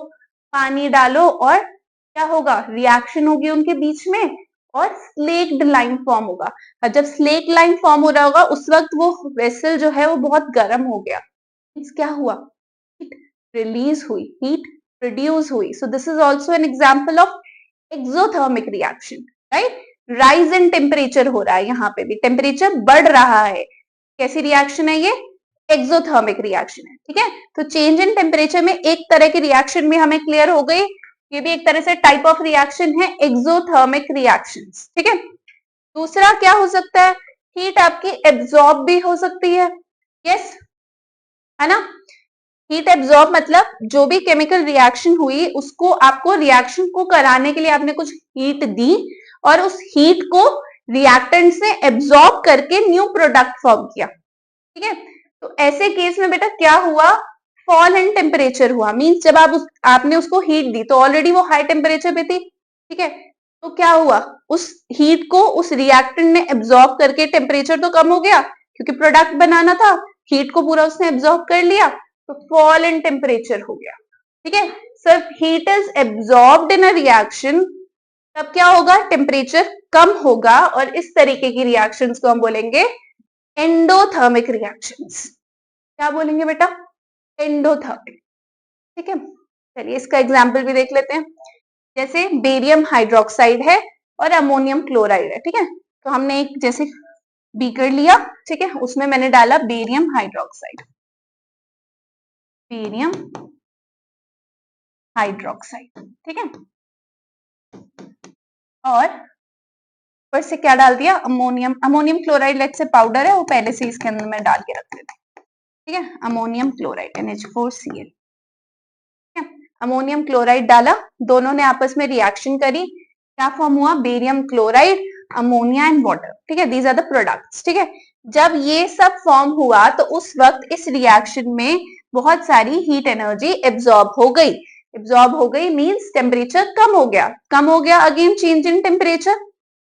पानी डालो, और क्या होगा, रिएक्शन होगी उनके बीच में और स्लेक्ड लाइन फॉर्म होगा। और जब स्लेक लाइन फॉर्म हो रहा होगा उस वक्त वो वेसल जो है वो बहुत गर्म हो गया, क्या हुआ, हीट रिलीज हुई, हीट प्रोड्यूस हुई। So this is also an example of exothermic reaction, right. Rise in temperature हो रहा है, यहाँ पे भी टेम्परेचर बढ़ रहा है, कैसी रिएक्शन है ये, एक्सोथर्मिक रिएक्शन है, ठीक है। तो चेंज इन टेम्परेचर में एक तरह की रिएक्शन भी हमें क्लियर हो गई, ये भी एक तरह से टाइप ऑफ रिएक्शन है, एक्सोथर्मिक रिएक्शंस, ठीक है। दूसरा क्या हो सकता है, हीट आपकी एब्जॉर्ब भी हो सकती है, यस, है ना। हीट एब्जॉर्ब मतलब जो भी केमिकल रिएक्शन हुई उसको आपको रिएक्शन को कराने के लिए आपने कुछ हीट दी और उस हीट को रिएक्टेंट से एब्जॉर्ब करके न्यू प्रोडक्ट फॉर्म किया, ठीक है। तो ऐसे केस में बेटा क्या हुआ, फॉल इन टेम्परेचर हुआ, मींस जब आपने उसको हीट दी तो ऑलरेडी वो हाई टेम्परेचर पे थी, ठीक है। तो क्या हुआ, उस हीट को उस रिएक्टेंट ने एब्जॉर्ब करके टेम्परेचर तो कम हो गया क्योंकि प्रोडक्ट बनाना था, हीट को पूरा उसने एब्जॉर्ब कर लिया तो फॉल इन टेम्परेचर हो गया, ठीक है, सिर्फ heat is absorbed in a reaction, तब क्या होगा, टेम्परेचर कम होगा, और इस तरीके की रिएक्शंस को हम बोलेंगे एंडोथर्मिक रिएक्शंस। क्या बोलेंगे बेटा, एंडोथर्मिक। ठीक है, चलिए इसका एग्जाम्पल भी देख लेते हैं। जैसे बेरियम हाइड्रोक्साइड है और अमोनियम क्लोराइड है। ठीक है, तो हमने एक जैसे बीकर लिया, ठीक है, उसमें मैंने डाला बेरियम हाइड्रोक्साइड, बेरियम हाइड्रोक्साइड, ठीक है, और ऊपर से क्या डाल दिया, अमोनियम, अमोनियम क्लोराइड लेट से पाउडर है, वो पहले से इसके अंदर मैं डाल के रख देती हूँ। ठीक है, अमोनियम क्लोराइड NH4Cl, ठीक है, अमोनियम क्लोराइड डाला, दोनों ने आपस में रिएक्शन करी, क्या फॉर्म हुआ, barium chloride, ammonia and water. ठीक है, दीज आर द प्रोडक्ट्स। ठीक है, जब ये सब फॉर्म हुआ तो उस वक्त इस रिएक्शन में बहुत सारी हीट एनर्जी एब्जॉर्ब हो गई। एब्जॉर्ब हो गई मींस टेम्परेचर कम हो गया, कम हो गया, अगेन चेंज इन टेम्परेचर।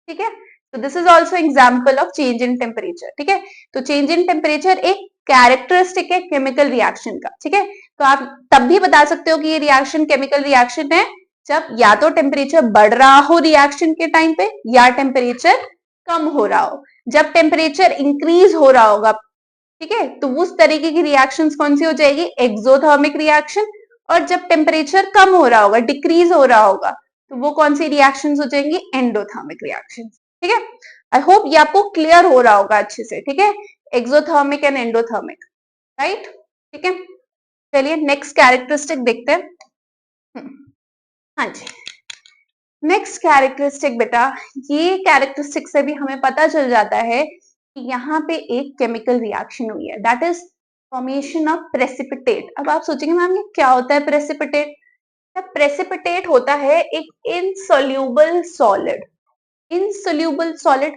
ठीक है, तो this is also example of change in temperature. ठीक है, तो चेंज इन टेम्परेचर एक कैरेक्टरिस्टिक है केमिकल रिएक्शन का। ठीक है, तो आप तब भी बता सकते हो कि ये रिएक्शन केमिकल रिएक्शन है जब या तो टेम्परेचर बढ़ रहा हो रिएक्शन के टाइम पे, या टेम्परेचर कम हो रहा हो। जब टेम्परेचर इंक्रीज हो रहा होगा, ठीक है, तो उस तरीके की रिएक्शंस कौन सी हो जाएगी, एक्सोथर्मिक रिएक्शन। और जब टेम्परेचर कम हो रहा होगा, डिक्रीज हो रहा होगा, तो वो कौन सी रिएक्शंस हो जाएंगी, एंडोथर्मिक रिएक्शन। ठीक है, आई होप ये आपको क्लियर हो रहा होगा अच्छे से। ठीक है, एक्सोथर्मिक एंड एंडोथर्मिक, राइट। ठीक है, चलिए नेक्स्ट कैरेक्टरिस्टिक देखते हैं। हाँ जी, नेक्स्ट कैरेक्टरिस्टिक बेटा, ये कैरेक्टरिस्टिक से भी हमें पता चल जाता है कि यहाँ पे एक केमिकल रिएक्शन हुई है, that is formation of precipitate. अब आप सोचेंगे मैम ये क्या होता है प्रेसिपिटेट? प्रेसिपिटेट होता है एक insoluble solid. Insoluble solid,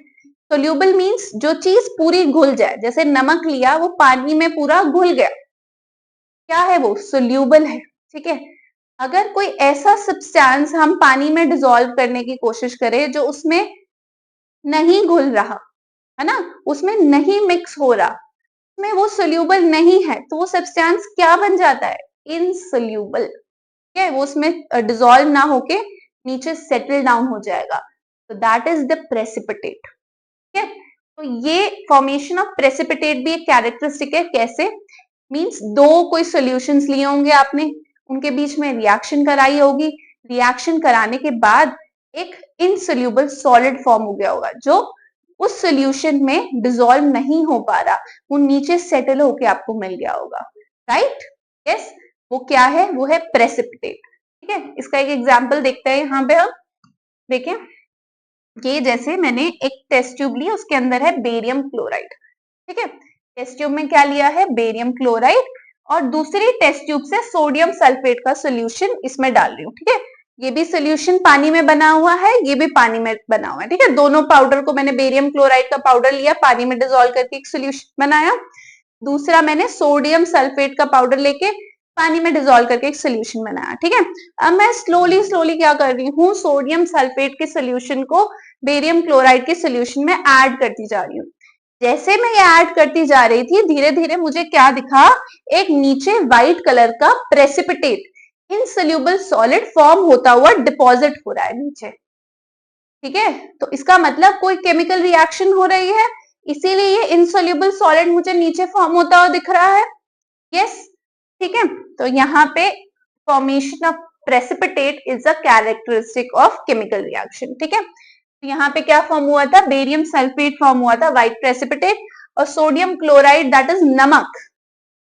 soluble means जो चीज पूरी घुल जाए, जैसे नमक लिया वो पानी में पूरा घुल गया, क्या है वो, सोल्यूबल है। ठीक है, अगर कोई ऐसा सब्सटेंस हम पानी में डिसॉल्व करने की कोशिश करें जो उसमें नहीं घुल रहा है ना, उसमें नहीं मिक्स हो रहा, उसमें वो सोल्यूबल नहीं है, तो वो सब्सटेंस क्या बन जाता है, इनसोल्यूबल। ठीक है, वो उसमें डिसॉल्व ना होके नीचे सेटल डाउन हो जाएगा, तो दैट इज द प्रेसिपिटेट। ठीक है, तो ये फॉर्मेशन ऑफ प्रेसिपिटेट भी एक कैरेक्टरिस्टिक है। कैसे, मींस दो कोई सॉल्यूशंस लिए होंगे आपने, उनके बीच में रिएक्शन कराई होगी, रिएक्शन कराने के बाद एक इनसोल्यूबल सॉलिड फॉर्म हो गया होगा जो उस सॉल्यूशन में डिसॉल्व नहीं हो पा रहा, वो नीचे सेटल होके आपको मिल गया होगा, राइट। यस, वो क्या है, वो है प्रेसिपिटेट। ठीक है, इसका एक एग्जांपल देखते हैं यहाँ पे हम। देखें, ये जैसे मैंने एक टेस्ट ट्यूब ली, उसके अंदर है बेरियम क्लोराइड। ठीक है, टेस्ट ट्यूब में क्या लिया है, बेरियम क्लोराइड, और दूसरी टेस्ट ट्यूब से सोडियम सल्फेट का सोल्यूशन इसमें डाल रही हूँ। ठीक है, ये भी सोल्यूशन पानी में बना हुआ है, ये भी पानी में बना हुआ है। ठीक है, दोनों पाउडर को मैंने बेरियम क्लोराइड का पाउडर लिया, पानी में डिसॉल्व करके एक सोल्यूशन बनाया, दूसरा मैंने सोडियम सल्फेट का पाउडर लेके पानी में डिसॉल्व करके एक सोल्यूशन बनाया। ठीक है, अब मैं स्लोली स्लोली क्या कर रही हूँ, सोडियम सल्फेट के सोल्यूशन को बेरियम क्लोराइड के सोल्यूशन में ऐड करती जा रही हूँ। जैसे मैं ये ऐड करती जा रही थी, धीरे धीरे मुझे क्या दिखा, एक नीचे व्हाइट कलर का प्रेसिपिटेट इनसोल्यूबल सॉलिड फॉर्म होता हुआ डिपॉजिट हो रहा है नीचे। ठीक है, तो इसका मतलब कोई केमिकल रिएक्शन हो रही है, इसीलिए ये इनसोल्यूबल सॉलिड मुझे नीचे फॉर्म होता हुआ दिख रहा है। यस, ठीक है, तो यहाँ पे formation of precipitate is a characteristic of chemical reaction. ठीक है, तो यहाँ पे क्या फॉर्म हुआ था, बेरियम सल्फेट फॉर्म हुआ था, व्हाइट प्रेसिपिटेट, और सोडियम क्लोराइड दैट इज नमक,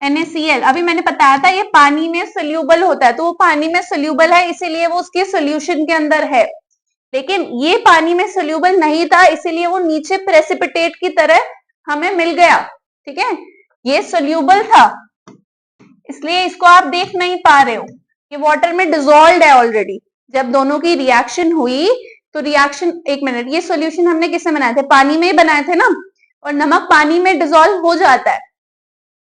NaCl। अभी मैंने बताया था ये पानी में सोल्यूबल होता है, तो वो पानी में सोल्यूबल है इसीलिए वो उसके सोल्यूशन के अंदर है, लेकिन ये पानी में सोल्यूबल नहीं था इसीलिए वो नीचे प्रेसिपिटेट की तरह हमें मिल गया। ठीक है, ये सोल्यूबल था इसलिए इसको आप देख नहीं पा रहे हो, ये वाटर में डिसॉल्व है ऑलरेडी। जब दोनों की रिएक्शन हुई तो रिएक्शन, एक मिनट, ये सॉल्यूशन हमने किससे बनाए थे, पानी में ही बनाए थे ना, और नमक पानी में डिसॉल्व हो जाता है,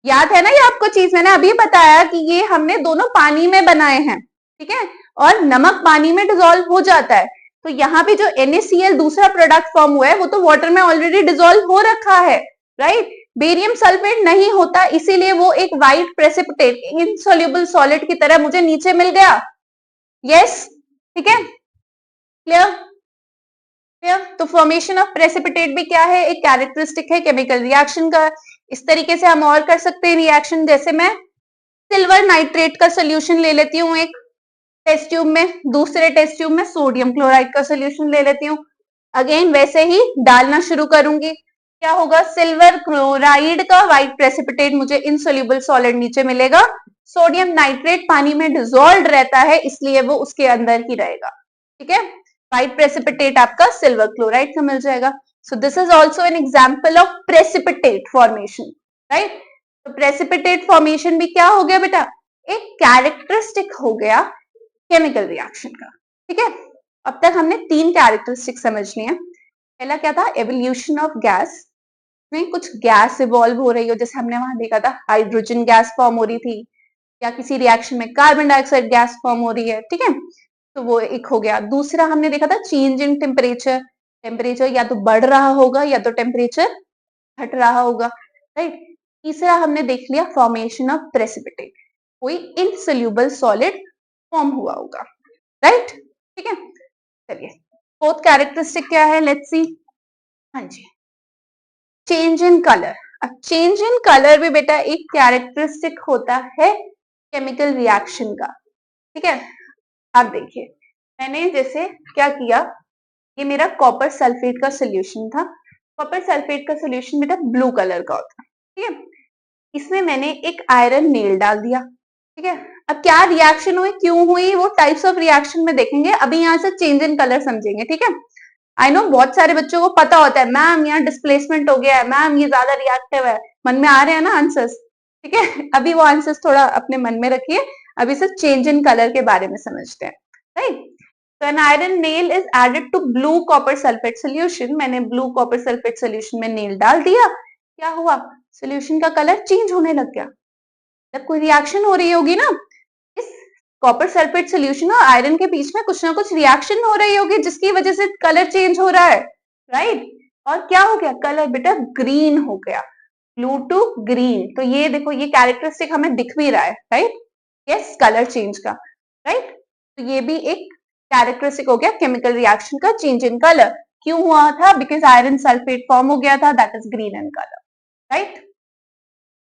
याद है ना ये आपको चीज, मैंने अभी बताया कि ये हमने दोनों पानी में बनाए हैं। ठीक है, और नमक पानी में डिसॉल्व हो जाता है, तो यहाँ पे जो NaCl दूसरा प्रोडक्ट फॉर्म हुआ है वो तो वाटर में ऑलरेडी डिसॉल्व हो रखा है, राइट। बेरियम सल्फेट नहीं होता, इसीलिए वो एक व्हाइट प्रेसिपिटेट इनसॉल्युबल सॉलिड की तरह मुझे नीचे मिल गया। यस, ठीक है, क्लियर क्लियर। तो फॉर्मेशन ऑफ प्रेसिपिटेट भी क्या है, एक कैरेक्टरिस्टिक है केमिकल रिएक्शन का। इस तरीके से हम और कर सकते हैं रिएक्शन, जैसे मैं सिल्वर नाइट्रेट का सोल्यूशन ले लेती हूँ एक टेस्ट ट्यूब में, दूसरे टेस्ट ट्यूब में सोडियम क्लोराइड का सोल्यूशन ले लेती हूँ। अगेन वैसे ही डालना शुरू करूंगी, क्या होगा, सिल्वर क्लोराइड का व्हाइट प्रेसिपिटेट मुझे इनसोल्यूबल सॉलिड नीचे मिलेगा। सोडियम नाइट्रेट पानी में डिसॉल्व रहता है, इसलिए वो उसके अंदर ही रहेगा, ठीक है। व्हाइट प्रेसिपिटेट आपका सिल्वर क्लोराइड का मिल जाएगा। So this is also an example of precipitate formation, right. तो प्रेसिपिटेट फॉर्मेशन भी क्या हो गया बेटा, एक कैरेक्टरिस्टिक हो गया केमिकल रिएक्शन का, ठीक है। अब तक हमने 3 कैरेक्टरिस्टिक समझ लिए। पहला क्या था, एवोल्यूशन ऑफ गैस, में कुछ गैस इवॉल्व हो रही हो, जैसे हमने वहां देखा था हाइड्रोजन गैस फॉर्म हो रही थी, या किसी रिएक्शन में कार्बन डाइऑक्साइड गैस फॉर्म हो रही है, ठीक है। तो वो एक हो गया। दूसरा हमने देखा था चेंज इन टेम्परेचर, टेम्परेचर या तो बढ़ रहा होगा या तो टेम्परेचर घट रहा होगा, राइट। तीसरा हमने देख लिया फॉर्मेशन ऑफ प्रेसिपिटेट, कोई इनसोल्यूबल सॉलिड फॉर्म हुआ होगा, राइट, ठीक है। चलिए फोर्थ कैरेक्टरिस्टिक क्या है, लेट्स सी। हाँ जी, चेंज इन कलर। अब चेंज इन कलर भी बेटा एक कैरेक्टरिस्टिक होता है केमिकल रिएक्शन का, ठीक है। आप देखिए, मैंने जैसे क्या किया, ये मेरा कॉपर सल्फेट का सोल्यूशन था। कॉपर सल्फेट का सोल्यूशन बेटा ब्लू कलर का होता है, ठीक है। इसमें मैंने एक आयरन नेल डाल दिया, ठीक है। अब क्या रिएक्शन हुई, क्यों हुई, वो टाइप्स ऑफ रिएक्शन में देखेंगे, अभी यहाँ से चेंज इन कलर समझेंगे, ठीक है। आई नो बहुत सारे बच्चों को पता होता है, मैम यहाँ डिस्प्लेसमेंट हो गया है, मैम ये ज्यादा रिएक्टिव है, मन में आ रहे हैं ना आंसर्स, ठीक है। अभी वो आंसर्स थोड़ा अपने मन में रखिए, अभी सिर्फ चेंज इन कलर के बारे में समझते हैं, राइट। तो an iron nail is added to blue copper sulphate solution, मैंने ब्लू कॉपर सल्फेट सोल्यूशन में नेल डाल दिया, क्या हुआ, सोल्यूशन का कलर चेंज होने लग गया। जब कोई रिएक्शन हो रही होगी ना, इस कॉपर सल्फेट सोल्यूशन और आयरन के बीच में कुछ ना कुछ रिएक्शन हो रही होगी, जिसकी वजह से कलर चेंज हो रहा है, राइट। और क्या हो गया, कलर बेटा ग्रीन हो गया, ब्लू टू ग्रीन। तो ये देखो, ये कैरेक्टरिस्टिक हमें दिख भी रहा है, राइट, यस, कलर चेंज का, राइट। तो ये भी एक कैरेक्टरिस्टिक हो गया केमिकल रिएक्शन का, चेंज इन कलर। क्यों हुआ था, बिकॉज आयरन सल्फेट फॉर्म हो गया था, that is green in colour, right,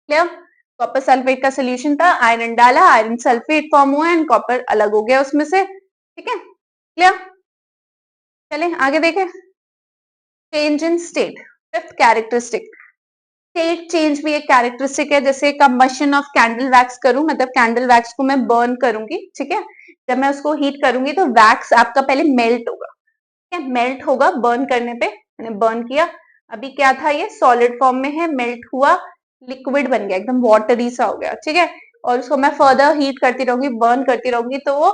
clear. Copper sulphate का सोल्यूशन था, आयरन डाला, आयरन सल्फेट फॉर्म हुआ एंड कॉपर अलग हो गया उसमें से, ठीक है, क्लियर। चले आगे देखें, change in state, fifth characteristic. State change भी एक कैरेक्टरिस्टिक है, जैसे कंबशन ऑफ कैंडल वैक्स करूं, मतलब कैंडल वैक्स को मैं बर्न करूंगी, ठीक है। जब मैं उसको हीट करूंगी तो वैक्स आपका पहले मेल्ट होगा, ठीक है, मेल्ट होगा बर्न करने पे, मैंने बर्न किया, अभी क्या था, ये सॉलिड फॉर्म में है, मेल्ट हुआ, लिक्विड बन गया, एकदम वाटरी सा हो गया, ठीक है। और उसको मैं फर्दर हीट करती रहूंगी, बर्न करती रहूंगी, तो वो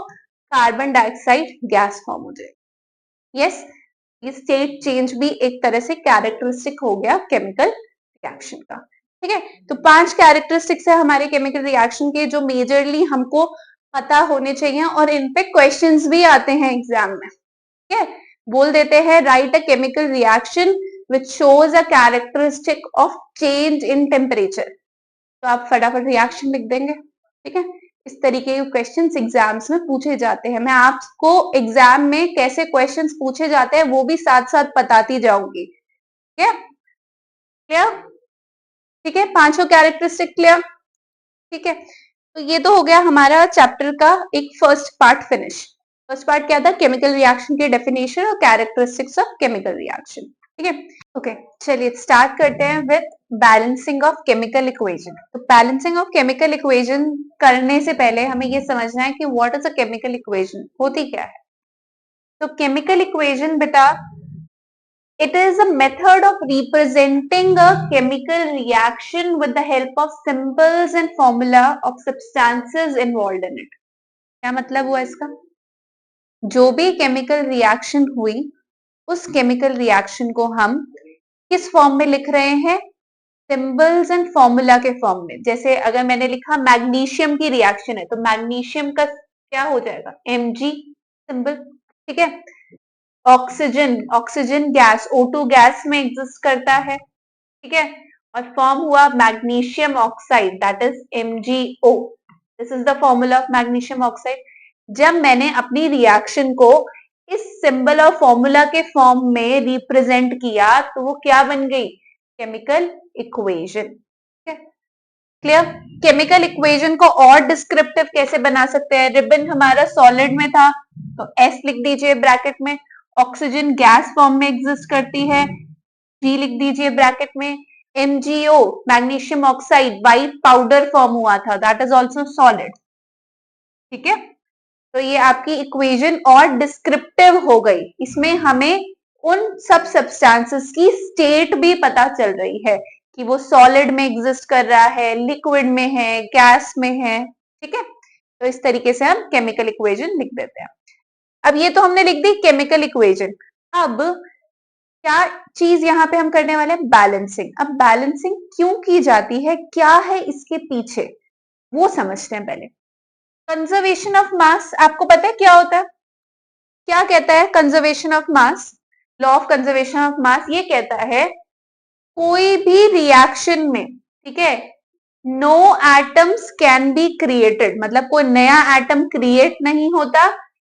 कार्बन डाइऑक्साइड गैस फॉर्म हो जाएगी। यस, ये स्टेट चेंज भी एक तरह से कैरेक्टरिस्टिक हो गया केमिकल रिएक्शन का, ठीक है। तो 5 कैरेक्टरिस्टिक्स है हमारे केमिकल रिएक्शन के, जो मेजरली हमको पता होने चाहिए, और इन पे क्वेश्चंस भी आते हैं एग्जाम में, ठीक है। बोल देते हैं right a chemical reaction which shows a characteristic of change in temperature, तो आप फटाफट रिएक्शन लिख देंगे, ठीक है। इस तरीके के क्वेश्चंस एग्जाम्स में पूछे जाते हैं, मैं आपको एग्जाम में कैसे क्वेश्चंस पूछे जाते हैं वो भी साथ साथ बताती जाऊंगी, ठीक है, क्लियर, ठीक है, 5 कैरेक्टरिस्टिक क्लियर, ठीक है। तो ये तो हो गया हमारा चैप्टर का एक first part finish. First part क्या था, केमिकल रिएक्शन के डेफिनेशन और कैरेक्टरिस्टिक्स ऑफ केमिकल रिएक्शन, ठीक है। ओके, चलिए स्टार्ट करते हैं with balancing of chemical equation. तो बैलेंसिंग ऑफ केमिकल इक्वेशन करने से पहले हमें ये समझना है कि what is a chemical equation, होती क्या है। तो केमिकल इक्वेशन बेटा, it is a method of representing a chemical reaction with the help of symbols and formula of substances involved in it। क्या मतलब हुआ इसका, जो भी केमिकल रिएक्शन हुई, उस केमिकल रिएक्शन को हम किस फॉर्म में लिख रहे हैं, सिंबल्स एंड फॉर्मूला के फॉर्म में। जैसे अगर मैंने लिखा मैग्नीशियम की रिएक्शन है, तो मैग्नीशियम का क्या हो जाएगा, Mg सिंबल, ठीक है। Oxygen, oxygen gas O2 gas में एग्जिस्ट करता है, ठीक है। और फॉर्म हुआ magnesium oxide, that is MgO। This is the formula of magnesium oxide. जब मैंने अपनी रिएक्शन को इस सिंबल और फॉर्मूला के फॉर्म में रिप्रेजेंट किया तो वो क्या बन गई, chemical equation. Clear. Chemical equation को और डिस्क्रिप्टिव कैसे बना सकते हैं, रिबन हमारा सॉलिड में था तो S लिख दीजिए ब्रैकेट में, ऑक्सीजन गैस फॉर्म में एग्जिस्ट करती है, G लिख दीजिए ब्रैकेट में, MgO magnesium oxide white powder form हुआ था, दैट इज ऑल्सो सॉलिड। ठीक है, तो ये आपकी इक्वेशन और डिस्क्रिप्टिव हो गई, इसमें हमें उन सब सब्सटेंसेस की स्टेट भी पता चल रही है कि वो सॉलिड में एग्जिस्ट कर रहा है, लिक्विड में है, गैस में है। ठीक है, तो इस तरीके से हम केमिकल इक्वेशन लिख देते हैं। अब ये तो हमने लिख दी केमिकल इक्वेशन। अब क्या चीज यहाँ पे हम करने वाले हैं, बैलेंसिंग। अब बैलेंसिंग क्यों की जाती है, क्या है इसके पीछे, वो समझते हैं पहले। कंजर्वेशन ऑफ मास, आपको पता है क्या होता है, क्या कहता है conservation of mass, law of conservation of mass ये कहता है कोई भी रिएक्शन में, ठीक है, no atoms can be created, मतलब कोई नया एटम क्रिएट नहीं होता,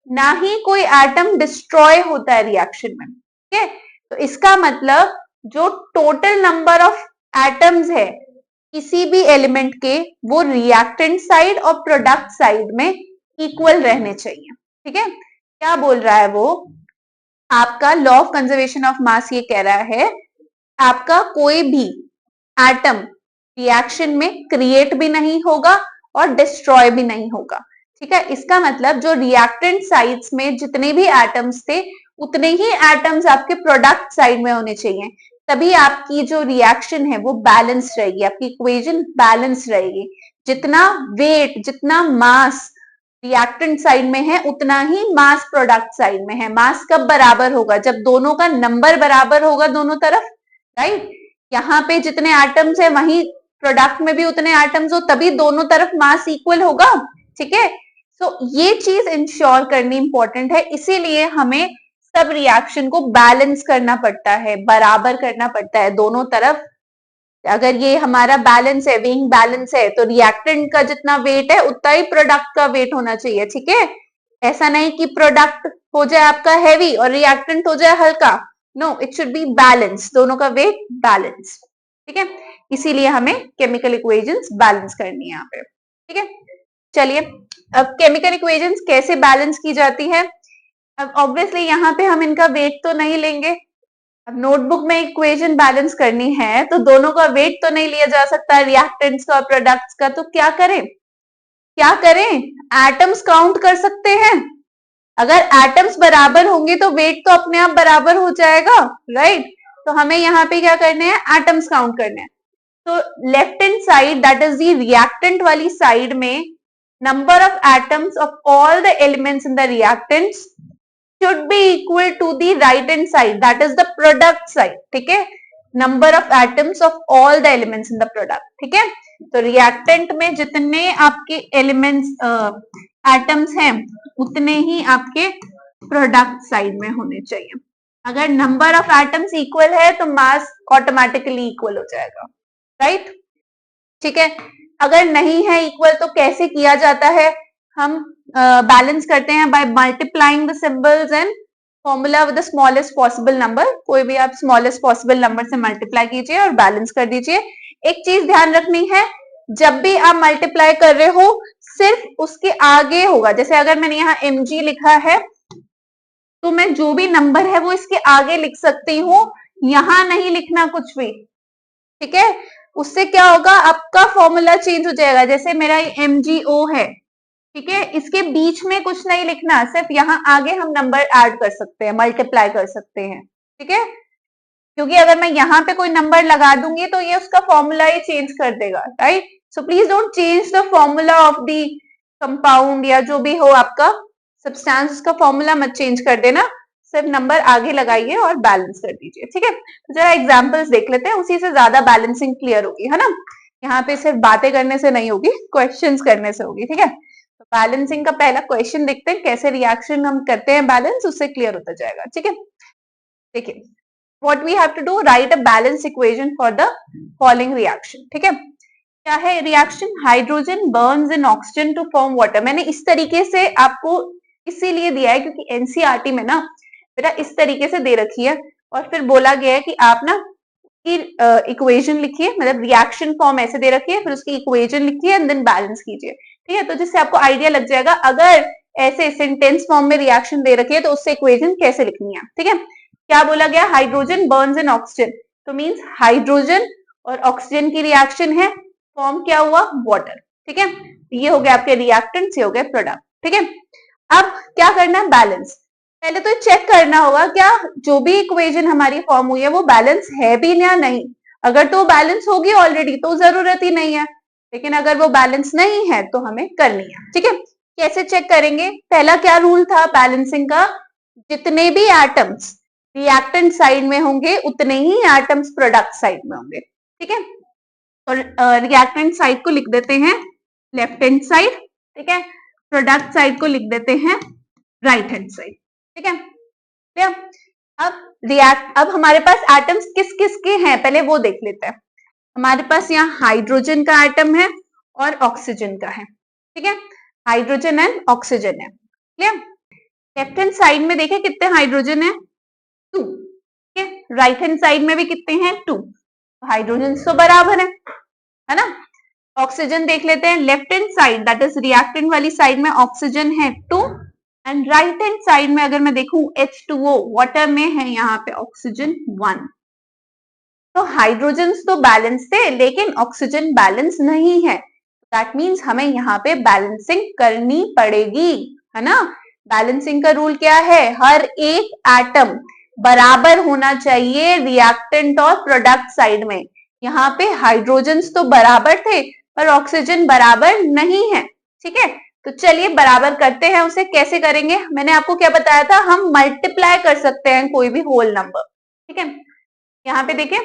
ना ही कोई एटम डिस्ट्रॉय होता है रिएक्शन में। ठीक है, तो इसका मतलब जो टोटल नंबर ऑफ एटम्स है किसी भी एलिमेंट के, वो रिएक्टेंट साइड और प्रोडक्ट साइड में इक्वल रहने चाहिए। ठीक है, क्या बोल रहा है वो, आपका law of conservation of mass ये कह रहा है आपका कोई भी एटम रिएक्शन में क्रिएट भी नहीं होगा और डिस्ट्रॉय भी नहीं होगा। ठीक है, इसका मतलब जो रिएक्टेंट साइड्स में जितने भी एटम्स थे उतने ही एटम्स आपके प्रोडक्ट साइड में होने चाहिए, तभी आपकी जो रिएक्शन है वो बैलेंस रहेगी, आपकी इक्वेशन बैलेंस रहेगी। जितना वेट, जितना मास रिएक्टेंट साइड में है उतना ही मास प्रोडक्ट साइड में है। मास कब बराबर होगा, जब दोनों का नंबर बराबर होगा दोनों तरफ, राइट। यहाँ पे जितने एटम्स है वहीं प्रोडक्ट में भी उतने एटम्स हो, तभी दोनों तरफ मास इक्वल होगा। ठीक है, सो ये चीज इंश्योर करनी इंपॉर्टेंट है, इसीलिए हमें सब रिएक्शन को बैलेंस करना पड़ता है, बराबर करना पड़ता है दोनों तरफ। अगर ये हमारा बैलेंस है, वेइंग बैलेंस है, तो रिएक्टेंट का जितना वेट है उतना ही प्रोडक्ट का वेट होना चाहिए। ठीक है, ऐसा नहीं कि प्रोडक्ट हो जाए आपका हैवी और रिएक्टेंट हो जाए हल्का, no, it should be balance, दोनों का वेट बैलेंस। ठीक है, इसीलिए हमें केमिकल इक्वेशंस बैलेंस करनी है यहाँ पे। ठीक है, चलिए अब केमिकल इक्वेशंस कैसे बैलेंस की जाती है। अब ऑब्वियसली यहाँ पे हम इनका वेट तो नहीं लेंगे, अब नोटबुक में इक्वेशन बैलेंस करनी है तो दोनों का वेट तो नहीं लिया जा सकता, रिएक्टेंट्स का और प्रोडक्ट्स का, तो क्या करें, क्या करें, एटम्स काउंट कर सकते हैं। अगर एटम्स बराबर होंगे तो वेट तो अपने आप बराबर हो जाएगा, राइट। तो हमें यहाँ पे क्या करने हैं, एटम्स काउंट करने हैं। तो left hand side, that is the reactant वाली साइड में, number of atoms of all the elements in the reactants should be equal to the right hand side, that is the product side। ठीक है, number of atoms of all the elements in the product। ठीक है, तो रिएक्टेंट में जितने आपके एलिमेंट्स एटम्स हैं उतने ही आपके प्रोडक्ट साइड में होने चाहिए। अगर नंबर ऑफ एटम्स इक्वल है तो मास ऑटोमेटिकली इक्वल हो जाएगा, राइट। ठीक है, अगर नहीं है इक्वल तो कैसे किया जाता है, हम बैलेंस करते हैं by multiplying the symbols and formula with the smallest possible number. कोई भी आप स्मॉलेस्ट पॉसिबल नंबर से मल्टीप्लाई कीजिए और बैलेंस कर दीजिए। एक चीज ध्यान रखनी है, जब भी आप मल्टीप्लाई कर रहे हो सिर्फ उसके आगे होगा, जैसे अगर मैंने यहाँ mg लिखा है तो मैं जो भी नंबर है वो इसके आगे लिख सकती हूँ, यहां नहीं लिखना कुछ भी। ठीक है, उससे क्या होगा, आपका फॉर्मूला चेंज हो जाएगा। जैसे मेरा MgO है, ठीक है, इसके बीच में कुछ नहीं लिखना, सिर्फ यहाँ आगे हम नंबर ऐड कर सकते हैं, मल्टीप्लाई कर सकते हैं। ठीक है, क्योंकि अगर मैं यहाँ पे कोई नंबर लगा दूंगी तो ये उसका फॉर्मूला ही चेंज कर देगा, right. So please don't change the formula of the compound या जो भी हो आपका सब्सटेंस, उसका फॉर्मूला मत चेंज कर देना, सिर्फ नंबर आगे लगाइए और बैलेंस कर दीजिए। ठीक है, तो जरा एग्जाम्पल्स देख लेते हैं, उसी से ज्यादा बैलेंसिंग क्लियर होगी, है ना। यहाँ पे सिर्फ बातें करने से नहीं होगी, क्वेश्चंस करने से होगी। ठीक है, तो बैलेंसिंग का पहला क्वेश्चन देखते हैं, कैसे रिएक्शन हम करते हैं बैलेंस, उससे क्लियर होता जाएगा। ठीक है, देखिए what we have to do, write a balanced equation for the following reaction. ठीक है, क्या है reaction? Hydrogen burns in oxygen to form water. मैंने इस तरीके से आपको इसीलिए दिया है क्योंकि एनसीईआरटी में ना बेटा इस तरीके से दे रखी है और फिर बोला गया है कि आप ना इक्वेशन लिखिए, मतलब रिएक्शन फॉर्म ऐसे दे रखी है, फिर उसकी इक्वेशन लिखिए एंड देन बैलेंस कीजिए। ठीक है, तो जिससे आपको आइडिया लग जाएगा अगर ऐसे सेंटेंस फॉर्म में रिएक्शन दे रखी है तो उससे इक्वेशन कैसे लिखनी है। ठीक है, क्या बोला गया? हाइड्रोजन बर्न्स इन ऑक्सीजन, तो मींस हाइड्रोजन और ऑक्सीजन की रिएक्शन है, फॉर्म क्या हुआ? वाटर। ठीक है, ये हो गया आपके रिएक्टेंट्स, ये हो गए प्रोडक्ट। ठीक है, अब क्या करना है? बैलेंस। पहले तो चेक करना होगा क्या जो भी इक्वेशन हमारी फॉर्म हुई है वो बैलेंस है भी या नहीं। अगर तो बैलेंस होगी ऑलरेडी तो जरूरत ही नहीं है, लेकिन अगर वो बैलेंस नहीं है तो हमें करनी है। ठीक है, कैसे चेक करेंगे? पहला क्या रूल था बैलेंसिंग का? जितने भी एटम्स रिएक्टेंट साइड में होंगे उतने ही एटम्स प्रोडक्ट साइड में होंगे। ठीक है, और रिएक्टेंट साइड को लिख देते हैं लेफ्ट हैंड साइड। ठीक है, प्रोडक्ट साइड को लिख देते हैं राइट हैंड साइड। ठीक है, अब हमारे पास एटम्स किस किस के हैं पहले वो देख लेते हैं। हमारे पास यहाँ हाइड्रोजन का एटम है और ऑक्सीजन का है। ठीक है, हाइड्रोजन एंड ऑक्सीजन है। क्लियर? लेफ्ट हैंड साइड में देखें कितने हाइड्रोजन है? 2। ठीक है, राइट हैंड साइड में भी कितने हैं? 2। हाइड्रोजन तो बराबर है ना। ऑक्सीजन देख लेते हैं left hand side, that is reactant वाली साइड में ऑक्सीजन है 2 एंड राइट हैंड साइड में अगर मैं देखूं H2O वाटर में है यहाँ पे ऑक्सीजन 1। तो हाइड्रोजन तो बैलेंस थे लेकिन ऑक्सीजन बैलेंस नहीं है, दैट मीन्स हमें यहाँ पे बैलेंसिंग करनी पड़ेगी, है ना। बैलेंसिंग का रूल क्या है? हर एक एटम बराबर होना चाहिए रिएक्टेंट और प्रोडक्ट साइड में। यहाँ पे हाइड्रोजन्स तो बराबर थे पर ऑक्सीजन बराबर नहीं है। ठीक है, तो चलिए बराबर करते हैं। उसे कैसे करेंगे? मैंने आपको क्या बताया था, हम मल्टीप्लाई कर सकते हैं कोई भी होल नंबर। ठीक है, यहाँ पे देखिए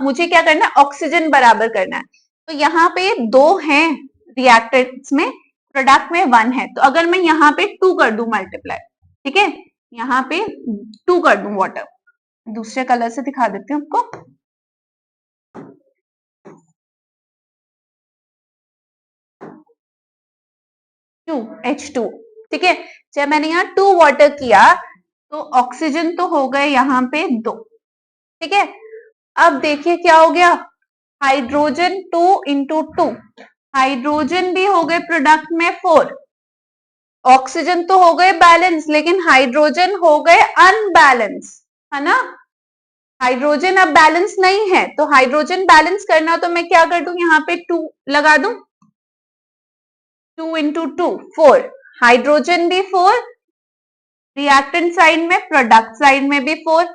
मुझे क्या करना है? ऑक्सीजन बराबर करना है। तो यहाँ पे 2 हैं रिएक्टेंट्स में, प्रोडक्ट में 1 है, तो अगर मैं यहाँ पे 2 कर दूं मल्टीप्लाई, ठीक है, यहाँ पे 2 कर दूं वाटर, दूसरे कलर से दिखा देती हूँ आपको। 2 H2। ठीक है, जब मैंने यहाँ 2 वाटर किया तो ऑक्सीजन तो हो गए यहाँ पे 2। ठीक है, अब देखिए क्या हो गया? हाइड्रोजन 2 इंटू 2, हाइड्रोजन भी हो गए प्रोडक्ट में 4। ऑक्सीजन तो हो गए बैलेंस लेकिन हाइड्रोजन हो गए अनबैलेंस, है ना। हाइड्रोजन अब बैलेंस नहीं है, तो हाइड्रोजन बैलेंस करना तो मैं क्या कर दूं? यहाँ पे 2 लगा दूं। 2 इंटू 2 4, हाइड्रोजन भी 4, रिएक्टेंट साइड में प्रोडक्ट साइड में भी 4,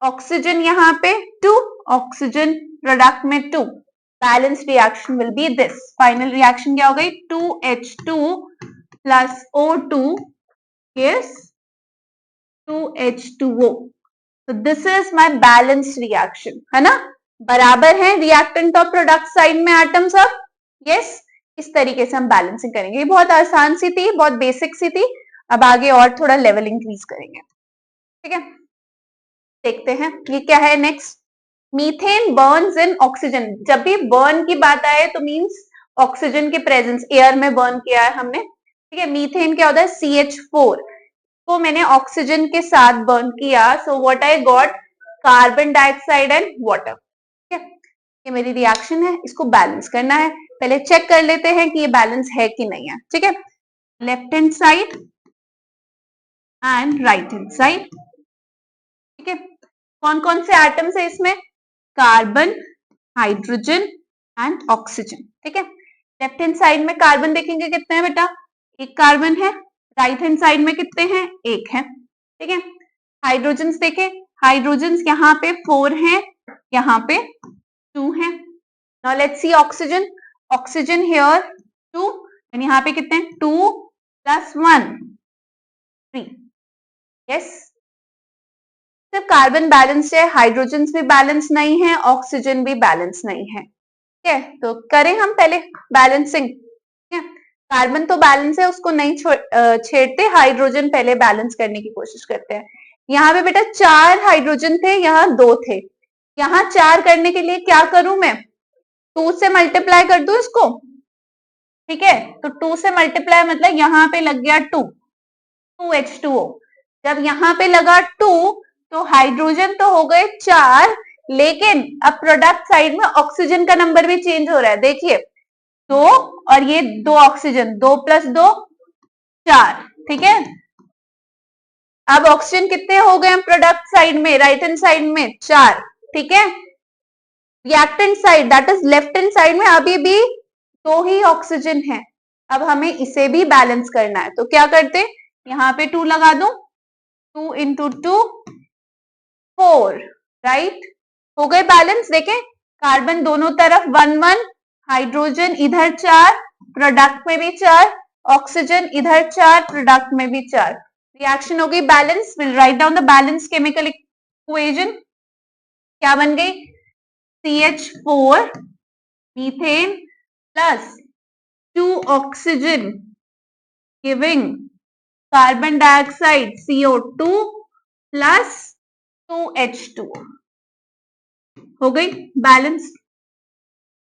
ऑक्सीजन यहाँ पे 2, ऑक्सीजन प्रोडक्ट में 2। Balance reaction will be this. Final reaction क्या हो गई? 2H2 plus O2 is 2H2O. So this is my balanced reaction, है ना। बराबर है रिएक्टेंट और प्रोडक्ट साइड में एटम सब। यस, इस तरीके से हम बैलेंसिंग करेंगे। ये बहुत आसान सी थी, बहुत बेसिक सी थी। अब आगे और थोड़ा लेवल इंक्रीज करेंगे। ठीक है, देखते हैं ये क्या है next. Methane Burns in oxygen. जब भी बर्न की बात आए तो मींस ऑक्सीजन के प्रेजेंस, एयर में बर्न किया है हमने। ठीक है, मीथेन क्या होता है? CH4 को मैंने ऑक्सीजन के साथ बर्न किया, so what I got? Carbon dioxide and water. ठीक है, ये मेरी रिएक्शन है, इसको बैलेंस करना है। पहले चेक कर लेते हैं कि ये बैलेंस है कि नहीं है। ठीक है, left hand side and right hand side. ठीक है, कौन कौन से एटम्स है इसमें? Carbon, hydrogen and oxygen. ठीक है, लेफ्ट हैंड साइड में कार्बन देखेंगे कितने हैं बेटा? 1 कार्बन है। राइट हैंड साइड में कितने हैं? 1 है। ठीक है, हाइड्रोजन्स देखें, हाइड्रोजन्स यहाँ पे 4 हैं, यहाँ पे 2 हैं। Now let's see oxygen. Oxygen here 2 and यहाँ पे कितने हैं? 2 + 1 3। यस, सिर्फ कार्बन बैलेंस है, हाइड्रोजन भी बैलेंस नहीं है, ऑक्सीजन भी बैलेंस नहीं है। ठीक है, तो करें हम पहले बैलेंसिंग। ठीक है, कार्बन तो बैलेंस है, उसको नहीं छेड़ते, हाइड्रोजन पहले बैलेंस करने की कोशिश करते हैं। यहाँ पे बेटा 4 हाइड्रोजन थे, यहाँ 2 थे। यहाँ 4 करने के लिए क्या करूं मैं, 2 से मल्टीप्लाई कर दूं इसको, ठीक है। तो 2 से मल्टीप्लाई मतलब यहाँ पे लग गया 2, 2H2O। जब यहाँ पे लगा 2 तो हाइड्रोजन तो हो गए 4, लेकिन अब प्रोडक्ट साइड में ऑक्सीजन का नंबर भी चेंज हो रहा है, देखिए 2 और ये 2 ऑक्सीजन, 2 + 2 4, ठीक है। अब ऑक्सीजन कितने हो गए प्रोडक्ट साइड में, राइट हैंड साइड में 4, ठीक है। Reactant side that is left hand side में अभी भी 2 ही ऑक्सीजन है। अब हमें इसे भी बैलेंस करना है, तो क्या करते, यहाँ पे 2 लगा दूं, 2 × 2 4, राइट, हो गए बैलेंस। देखें कार्बन दोनों तरफ 1 1, हाइड्रोजन इधर 4, प्रोडक्ट में भी 4, ऑक्सीजन इधर 4, प्रोडक्ट में भी 4, रिएक्शन हो गई balance. Will write down the balance chemical equation, क्या बन गई, CH4 methane plus 2 oxygen giving carbon dioxide CO2 plus 2H2O, हो गई बैलेंस,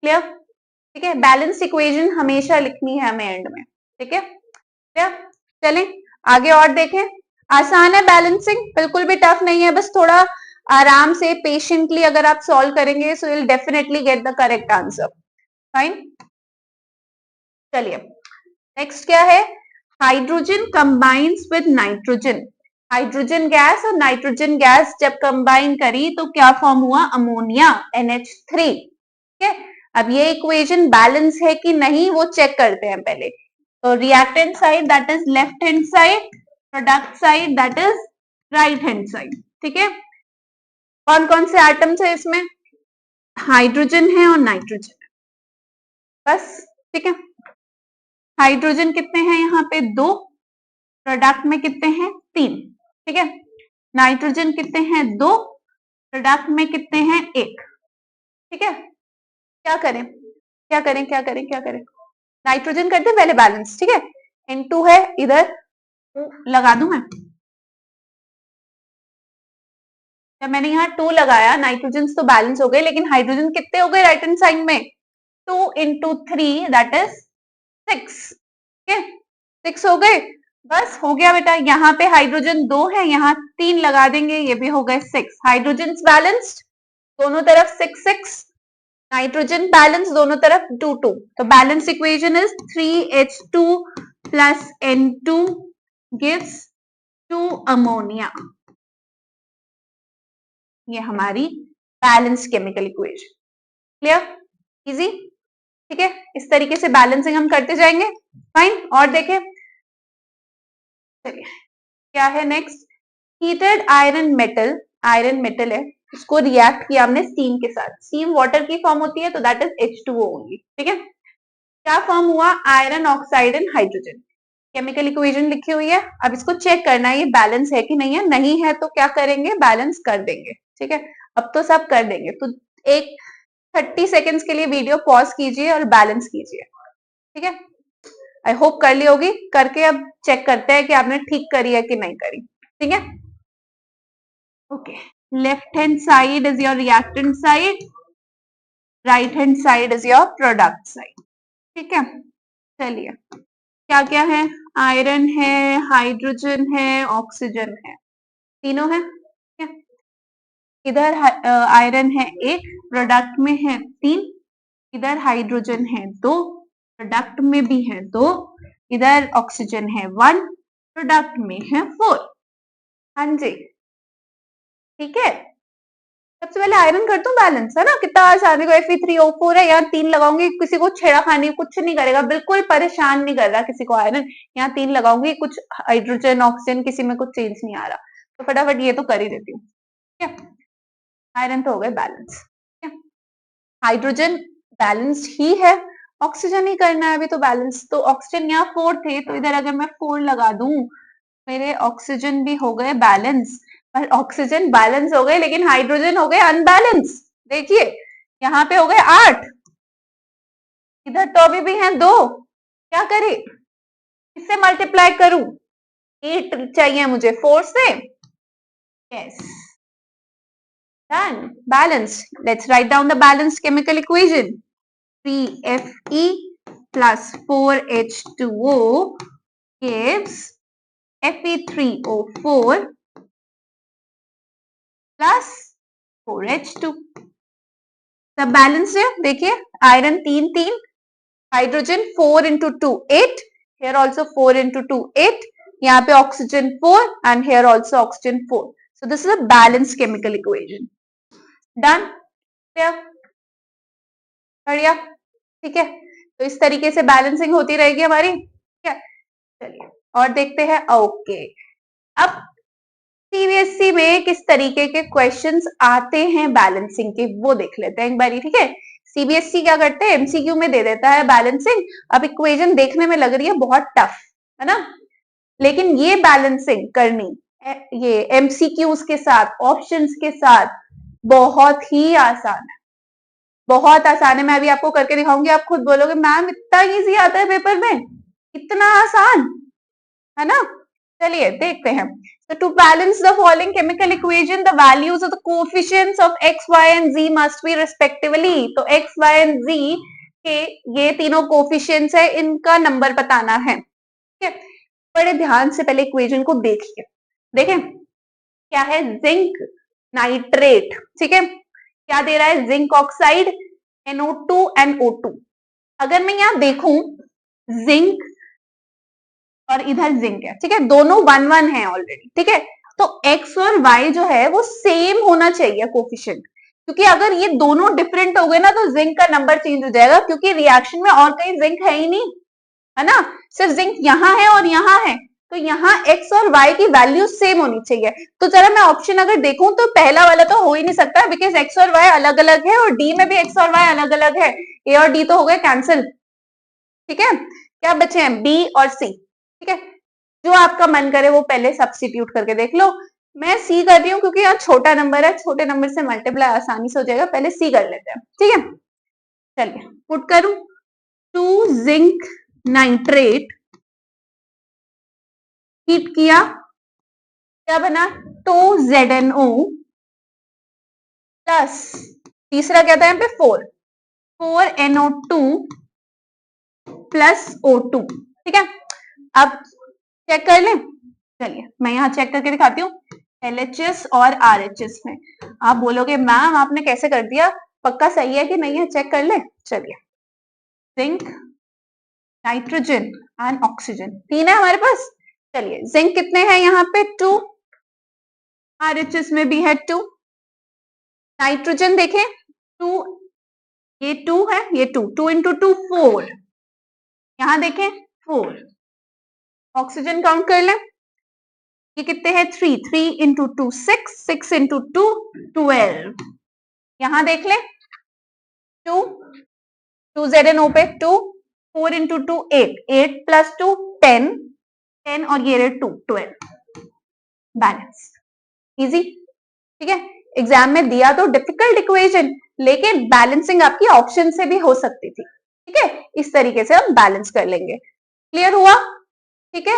क्लियर, ठीक है। बैलेंस इक्वेशन हमेशा लिखनी है हमें एंड में, ठीक है, क्लियर। चलें आगे और देखें, आसान है बैलेंसिंग, बिल्कुल भी टफ नहीं है, बस थोड़ा आराम से पेशेंटली अगर आप सॉल्व करेंगे so will definitely get the correct answer, fine. चलिए नेक्स्ट क्या है, hydrogen combines with nitrogen. Hydrogen gas और नाइट्रोजन गैस जब कंबाइन करी तो क्या फॉर्म हुआ, अमोनिया NH3, ठीक है। अब ये इक्वेशन बैलेंस है कि नहीं वो चेक करते हैं पहले। तो reactant side that is left hand side, product side that is right hand side, ठीक है। कौन कौन से एटम्स है इसमें, हाइड्रोजन है और नाइट्रोजन है, बस, ठीक है। हाइड्रोजन कितने हैं यहाँ पे 2, प्रोडक्ट में कितने हैं 3, ठीक है। नाइट्रोजन कितने हैं 2, प्रोडक्ट में कितने हैं 1, ठीक है। क्या करें क्या करें क्या करें क्या करें, नाइट्रोजन करते पहले बैलेंस, ठीक है। N2 है इधर लगा दूं मैं, जब मैंने यहाँ 2 लगाया नाइट्रोजन तो बैलेंस हो गए, लेकिन हाइड्रोजन कितने हो गए राइट हैंड साइड में, 2 × 3 दैट इज 6, ठीक है, 6 हो गए, बस हो गया बेटा। यहाँ पे हाइड्रोजन 2 है, यहाँ 3 लगा देंगे, ये भी हो गए 6, हाइड्रोजन बैलेंस्ड दोनों तरफ 6 6, नाइट्रोजन बैलेंस दोनों तरफ 2 2, तो balance equation is 3H2 plus N2 gives 2 ammonia, ये हमारी balance chemical equation, clear, easy, ठीक है। इस तरीके से बैलेंसिंग हम करते जाएंगे, फाइन। और देखें चलिए क्या है next, heated iron metal, iron metal है, उसको रिएक्ट किया हमने स्टीम के साथ, स्टीम वाटर की फॉर्म होती है तो दैट इज H2O ओनली, ठीक है। क्या फॉर्म हुआ, iron oxide and hydrogen, chemical equation लिखी हुई है। अब इसको चेक करना है ये बैलेंस है कि नहीं है, नहीं है तो क्या करेंगे, बैलेंस कर देंगे, ठीक है। अब तो सब कर देंगे, तो एक 30 सेकेंड्स के लिए वीडियो पॉज कीजिए और बैलेंस कीजिए, ठीक है। आई होप कर ली होगी, करके अब चेक करते हैं कि आपने ठीक करी है कि नहीं करी, ठीक है। Okay, left hand side is your reactant side, right hand side is your product side, ठीक है। चलिए क्या क्या है, आयरन है, हाइड्रोजन है, ऑक्सीजन है, तीनों है, ठीक है। इधर आयरन है 1, प्रोडक्ट में है 3, इधर हाइड्रोजन है 2, प्रोडक्ट में भी है 2, इधर ऑक्सीजन है 1, प्रोडक्ट में है 4, हाँ जी, ठीक है। सबसे पहले आयरन कर दूं बैलेंस, है ना, कितना आसान है, Fe3O4 है, यहाँ 3 लगाऊंगी, किसी को छेड़ाखानी कुछ नहीं करेगा, बिल्कुल परेशान नहीं कर रहा किसी को आयरन, यहाँ 3 लगाऊंगी, कुछ हाइड्रोजन ऑक्सीजन किसी में कुछ चेंज नहीं आ रहा, तो फटाफट ये तो कर ही देती हूँ, ठीक है। आयरन तो हो गए बैलेंस, ठीक है। हाइड्रोजन बैलेंस्ड ही है, ऑक्सीजन ही करना है अभी तो बैलेंस, तो ऑक्सीजन यहाँ 4 थे तो इधर अगर मैं 4 लगा दूं मेरे ऑक्सीजन भी हो गए बैलेंस, पर ऑक्सीजन बैलेंस हो गए लेकिन हाइड्रोजन हो गए अनबैलेंस, देखिए यहाँ पे हो गए 8, इधर तो अभी भी हैं 2, क्या करें, इससे मल्टीप्लाई करूं, 8 चाहिए मुझे 4 से, Yes. Done. Balanced. Let's write down the balanced chemical equation. 3Fe plus 4H2O gives Fe3O4 plus 4H2. सब बैलेंस है. देखिए iron 3 hydrogen 4 into 2 8, here also 4 into 2 8, यहाँ पे oxygen 4 and here also oxygen 4. So this is a balanced chemical equation. Done? Clear? बढ़िया. ठीक है, तो इस तरीके से बैलेंसिंग होती रहेगी हमारी. ठीक है, चलिए और देखते हैं. ओके, अब सीबीएसई में किस तरीके के क्वेश्चंस आते हैं बैलेंसिंग के वो देख लेते हैं एक बारी. ठीक है, सीबीएसई क्या करते हैं, एमसीक्यू में दे देता है बैलेंसिंग. अब इक्वेशन देखने में लग रही है बहुत टफ, है ना, लेकिन ये बैलेंसिंग करनी ये एमसीक्यूज के साथ, ऑप्शंस के साथ बहुत ही आसान है. बहुत आसान है. मैं अभी आपको करके दिखाऊंगी, आप खुद बोलोगे मैम इतना इजी आता है पेपर में, इतना आसान, है ना. चलिए देखते हैं. So to balance the following chemical equation, the values of the coefficients of x, y and z must be respectively. तो x, y and z के ये तीनों कोफिशियंट्स है, इनका नंबर बताना है. ठीक है, बड़े ध्यान से पहले इक्वेशन को देखिए. देखें क्या है, जिंक नाइट्रेट. ठीक है, क्या दे रहा है, zinc oxide NO2 and O2. अगर मैं यहाँ देखूं जिंक और इधर जिंक है, ठीक है, दोनों 1 1 है ऑलरेडी. ठीक है, तो x और y जो है वो सेम होना चाहिए कोफिशिएंट, क्योंकि अगर ये दोनों डिफरेंट हो गए ना तो जिंक का नंबर चेंज हो जाएगा, क्योंकि रिएक्शन में और कहीं जिंक है ही नहीं, है ना, सिर्फ जिंक यहाँ है और यहाँ है. तो यहाँ x और y की वैल्यू सेम होनी चाहिए. तो जरा मैं ऑप्शन अगर देखूं तो पहला वाला तो हो ही नहीं सकता, बिकॉज x और y अलग अलग है और d में भी x और y अलग अलग है. a और d तो हो गए कैंसिल. ठीक है, क्या बचे हैं, b और c. ठीक है, जो आपका मन करे वो पहले सब्स्टिट्यूट करके देख लो. मैं सी कर रही हूँ क्योंकि यहाँ छोटा नंबर है, छोटे नंबर से मल्टीप्लाई आसानी से हो जाएगा. पहले सी कर लेते हैं. ठीक है, चलिए पुट करूं. 2 जिंक नाइट्रेट हीट किया, क्या बना, 2 ZNO प्लस तीसरा क्या था यहाँ पे 4 NO2 प्लस O2. ठीक है, अब चेक कर लें. चलिए मैं यहाँ चेक करके दिखाती हूँ. LHS और RHS में आप बोलोगे मैम आपने कैसे कर दिया, पक्का सही है कि नहीं है, चेक कर ले. चलिए, जिंक नाइट्रोजन एंड ऑक्सीजन 3 है हमारे पास. चलिए जिंक कितने हैं यहाँ पे 2, RHS में भी है 2, नाइट्रोजन देखें 2, ये 2 है, ये 2 into 2 4, यहाँ देखें 4. ऑक्सीजन काउंट कर लें, ये कितने हैं 3 into 2 6 into 2 12. यहाँ देख लें 2 ZNO पे 2, 4 into 2 8 plus 2 10 और ये 2 12. Balance easy. ठीक है, एग्जाम में दिया तो डिफिकल्ट इक्वेशन, लेकिन बैलेंसिंग आपकी ऑप्शन से भी हो सकती थी. ठीक है, इस तरीके से हम बैलेंस कर लेंगे. क्लियर हुआ. ठीक है,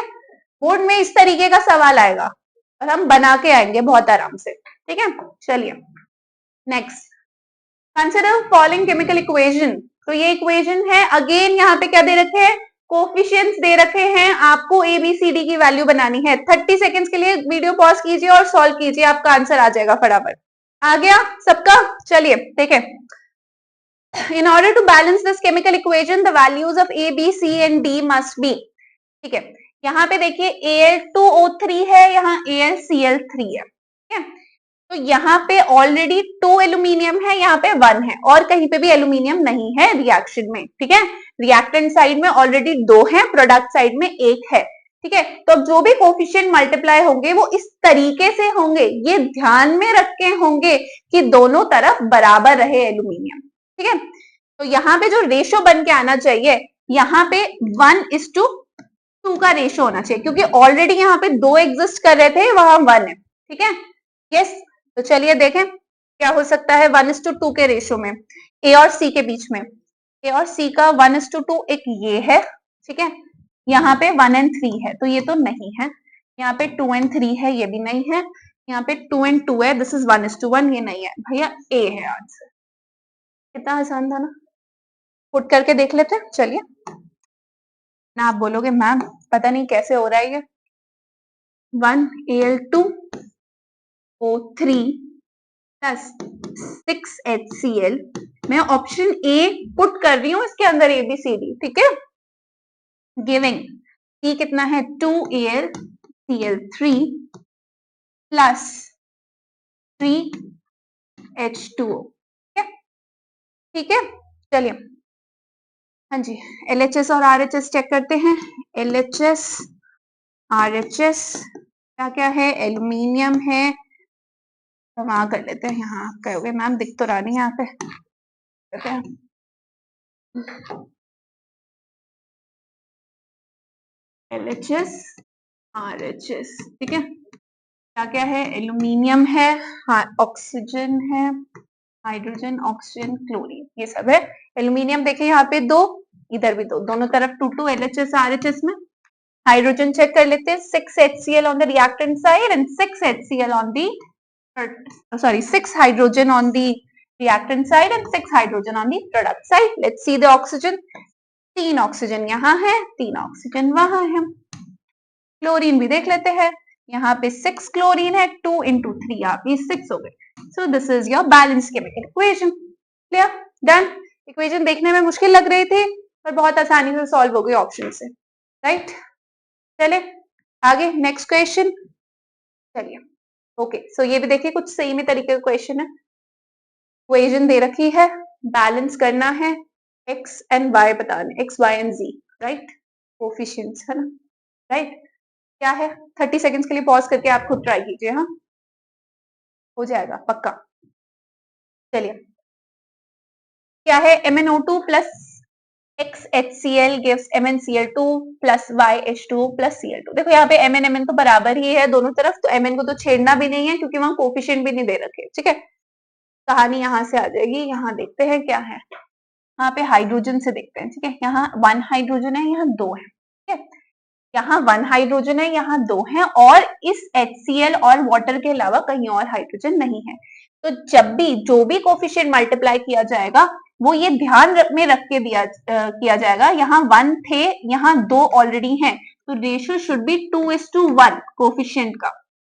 बोर्ड में इस तरीके का सवाल आएगा और हम बना के आएंगे बहुत आराम से. ठीक है, चलिए next. Consider following chemical equation. तो ये इक्वेशन है, अगेन यहाँ पे क्या दे रखे हैं, कोफिशिएंट्स दे रखे हैं. आपको ABCD की वैल्यू बनानी है. 30 सेकेंड्स के लिए वीडियो पॉज कीजिए और सॉल्व कीजिए, आपका आंसर आ जाएगा फटाफट. आ गया सबका. चलिए देखें. In order to balance this chemical equation, the values of A, B, C and D must be. ठीक है, यहाँ पे देखिए Al2O3 है, यहाँ AlCl3 है. ठीक है, तो यहाँ पे ऑलरेडी 2 एल्यूमिनियम है, यहाँ पे 1 है, और कहीं पे भी एल्यूमिनियम नहीं है रिएक्शन में. ठीक है, रिएक्टेंट साइड में ऑलरेडी 2 है, प्रोडक्ट साइड में 1 है. ठीक है, तो अब जो भी कोफिशिएंट मल्टीप्लाई होंगे वो इस तरीके से होंगे, ये ध्यान में रख के होंगे कि दोनों तरफ बराबर रहे एल्यूमिनियम. ठीक है, तो यहाँ पे जो रेशो बन के आना चाहिए, यहाँ पे 1:2 का रेशो होना चाहिए, क्योंकि ऑलरेडी यहाँ पे 2 एग्जिस्ट कर रहे थे, वहां 1 है. ठीक है, यस. तो चलिए देखें क्या हो सकता है 1:2 के रेशो में A और C के बीच में. A और C का 1:2 एक ये है. ठीक है, यहाँ पे 1 and 3 है, तो ये तो नहीं है. यहाँ पे 2 and 3 है, ये भी नहीं है. यहाँ पे 2 and 2 है, दिस इज 1:1, ये नहीं है भैया, ए है आंसर। कितना आसान था ना, पुट करके देख लेते हैं, चलिए ना। आप बोलोगे मैम पता नहीं कैसे हो रहा है ये, 1Al2O3 प्लस 6HCl, मैं ऑप्शन ए पुट कर रही हूँ इसके अंदर ABCD, ठीक है। गिविंग E कितना है, 2AlCl3 प्लस 3H2O, ठीक है। चलिए हाँ जी, LHS और RHS चेक करते हैं। LHS RHS क्या क्या है, एल्यूमिनियम है, तो वहां कर लेते हैं। यहाँ आप कहोगे मैम दिख तो रहा नहीं यहाँ पे, करते हैं। LHS RHS, ठीक है। क्या क्या है, एल्यूमिनियम है, ऑक्सीजन है, हाइड्रोजन, ऑक्सीजन, क्लोरीन, ये सब है। एल्यूमिनियम देखिए यहाँ पे 2, इधर भी 2, दोनों तरफ 2 LHS RHS में। हाइड्रोजन चेक कर लेते हैं, 6HCl on the reactant side and 6HCl on the 6 hydrogen on the reactant side and 6 hydrogen on the product side. Let's see the oxygen. 3 oxygen यहाँ है, 3 ऑक्सीजन वहां है। क्लोरीन भी देख लेते हैं, यहाँ पे 6 क्लोरीन है, 2 into 3 यहाँ पे 6 हो गए। So this is your balanced chemical equation. Clear? Done? Equation देखने में मुश्किल लग रही थी पर बहुत आसानी से सॉल्व हो गई ऑप्शन से, राइट? चले आगे, नेक्स्ट क्वेश्चन। चलिए ओके, सो ये भी देखिए कुछ सेम ही तरीके का क्वेश्चन है। इक्वेशन दे रखी है, बैलेंस करना है, एक्स एंड वाई बताने, X Y and Z, right, coefficients है ना, राइट। क्या है, 30 सेकेंड्स के लिए पॉज करके आप खुद ट्राई कीजिए, हाँ हो जाएगा पक्का। चलिए क्या है, MnO2 plus XHCl gives MnCl2 plus YH2O plus Cl2। देखो यहाँ पे Mn तो बराबर ही है दोनों तरफ, तो Mn को तो छेड़ना भी नहीं है क्योंकि वहां कोफिशिएंट भी नहीं दे रखे, ठीक है। कहानी यहाँ से आ जाएगी, यहाँ देखते हैं क्या है। यहाँ पे हाइड्रोजन से देखते हैं, ठीक है। यहाँ 1 हाइड्रोजन है, यहाँ 2 है, ठीक है। यहाँ 1 हाइड्रोजन है, यहाँ 2 है, और इस HCl और वाटर के अलावा कहीं और हाइड्रोजन नहीं है। तो जब भी जो भी कोफिशिएंट मल्टीप्लाई किया जाएगा वो ये ध्यान में रख के किया जाएगा, यहाँ 1 थे, यहाँ 2 ऑलरेडी हैं, तो रेशियो शुड बी 2:1 कोफिशिएंट का,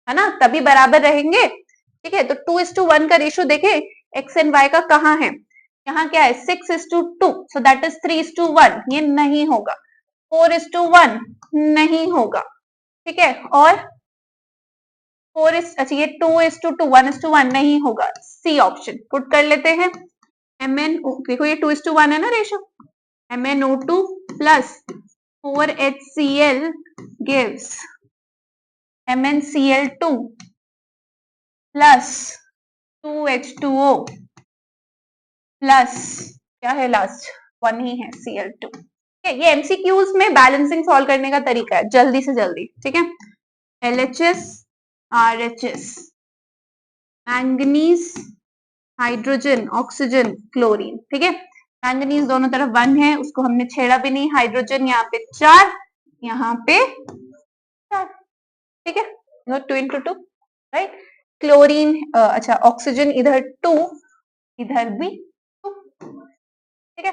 है ना, तभी बराबर रहेंगे, ठीक है। तो 2:1 का रेशियो देखे एक्स एंड वाई का कहाँ है, यहाँ क्या है 6:2, सो दैट इज 3:1, ये नहीं होगा। 4:1 नहीं होगा, ठीक है। और अच्छा ये 2:2, 1:1 नहीं होगा। सी ऑप्शन पुट कर लेते हैं। Mn, देखो ये 2:1 है ना ratio, MnO2 plus 4HCl gives MnCl2 plus 2H2O plus क्या है लास्ट, 1 ही है, Cl2। ये एमसीक्यूज में बैलेंसिंग सॉल्व करने का तरीका है, जल्दी से जल्दी, ठीक है। LHS RHS, manganese, hydrogen, oxygen, chlorine, ठीक है। मैंगनीज दोनों तरफ 1 है, उसको हमने छेड़ा भी नहीं। हाइड्रोजन यहाँ पे 4, यहाँ पे 4, ठीक है, 2 into 2, राइट। क्लोरीन अच्छा ऑक्सीजन इधर 2, इधर भी 2, ठीक है।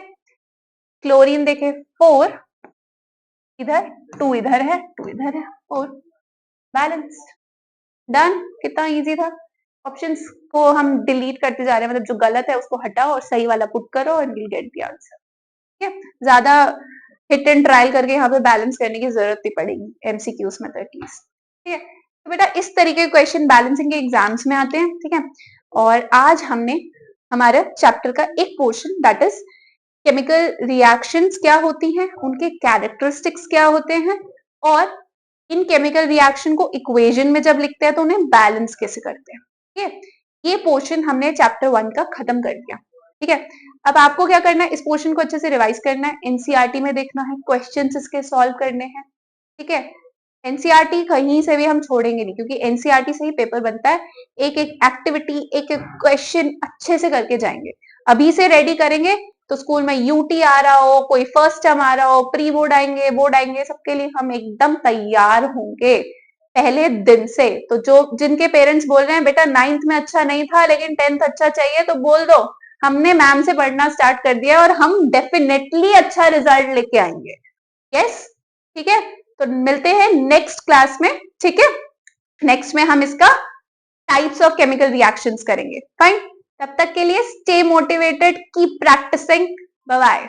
क्लोरीन देखे 4, इधर 2, इधर है 2, इधर है 4, बैलेंस। डन, कितना इजी था। ऑप्शंस को हम डिलीट करते जा रहे हैं, मतलब जो गलत है उसको हटाओ और सही वाला पुट करो and will get the answer, ठीक है। ज्यादा हिट एंड ट्रायल करके यहाँ पे बैलेंस करने की जरूरत नहीं पड़ेगी एमसीक्यूज में तो एटलीस्ट, ठीक है। तो बेटा इस तरीके के क्वेश्चन बैलेंसिंग के एग्जाम्स में आते हैं, ठीक है। और आज हमने हमारे चैप्टर का एक portion that is chemical reactions क्या होती हैं, उनके कैरेक्टरिस्टिक्स क्या होते हैं, और इन केमिकल रिएक्शन को इक्वेशन में जब लिखते हैं तो उन्हें बैलेंस कैसे करते हैं, ठीक है। ये पोर्शन हमने चैप्टर 1 का खत्म कर दिया, ठीक है। अब आपको क्या करना है, इस पोर्शन को अच्छे से रिवाइज करना है, एनसीईआरटी में देखना है, क्वेश्चंस इसके सॉल्व करने हैं, ठीक है। एनसीईआरटी कहीं से भी हम छोड़ेंगे नहीं क्योंकि एनसीईआरटी से ही पेपर बनता है। एक एक एक्टिविटी, एक एक क्वेश्चन अच्छे से करके जाएंगे। अभी से रेडी करेंगे तो स्कूल में यूटी आ रहा हो, कोई फर्स्ट टर्म आ रहा हो, प्री बोर्ड आएंगे, बोर्ड आएंगे, सबके लिए हम एकदम तैयार होंगे। पहले दिन से। तो जो जिनके पेरेंट्स बोल रहे हैं बेटा 9th में अच्छा नहीं था लेकिन 10th अच्छा चाहिए, तो बोल दो हमने मैम से पढ़ना स्टार्ट कर दिया और हम डेफिनेटली अच्छा रिजल्ट लेके आएंगे। यस, ठीक है। तो मिलते हैं नेक्स्ट क्लास में, ठीक है। नेक्स्ट में हम इसका टाइप्स ऑफ केमिकल रिएक्शंस करेंगे। फाइन, तब तक के लिए stay motivated, keep practising, bye bye.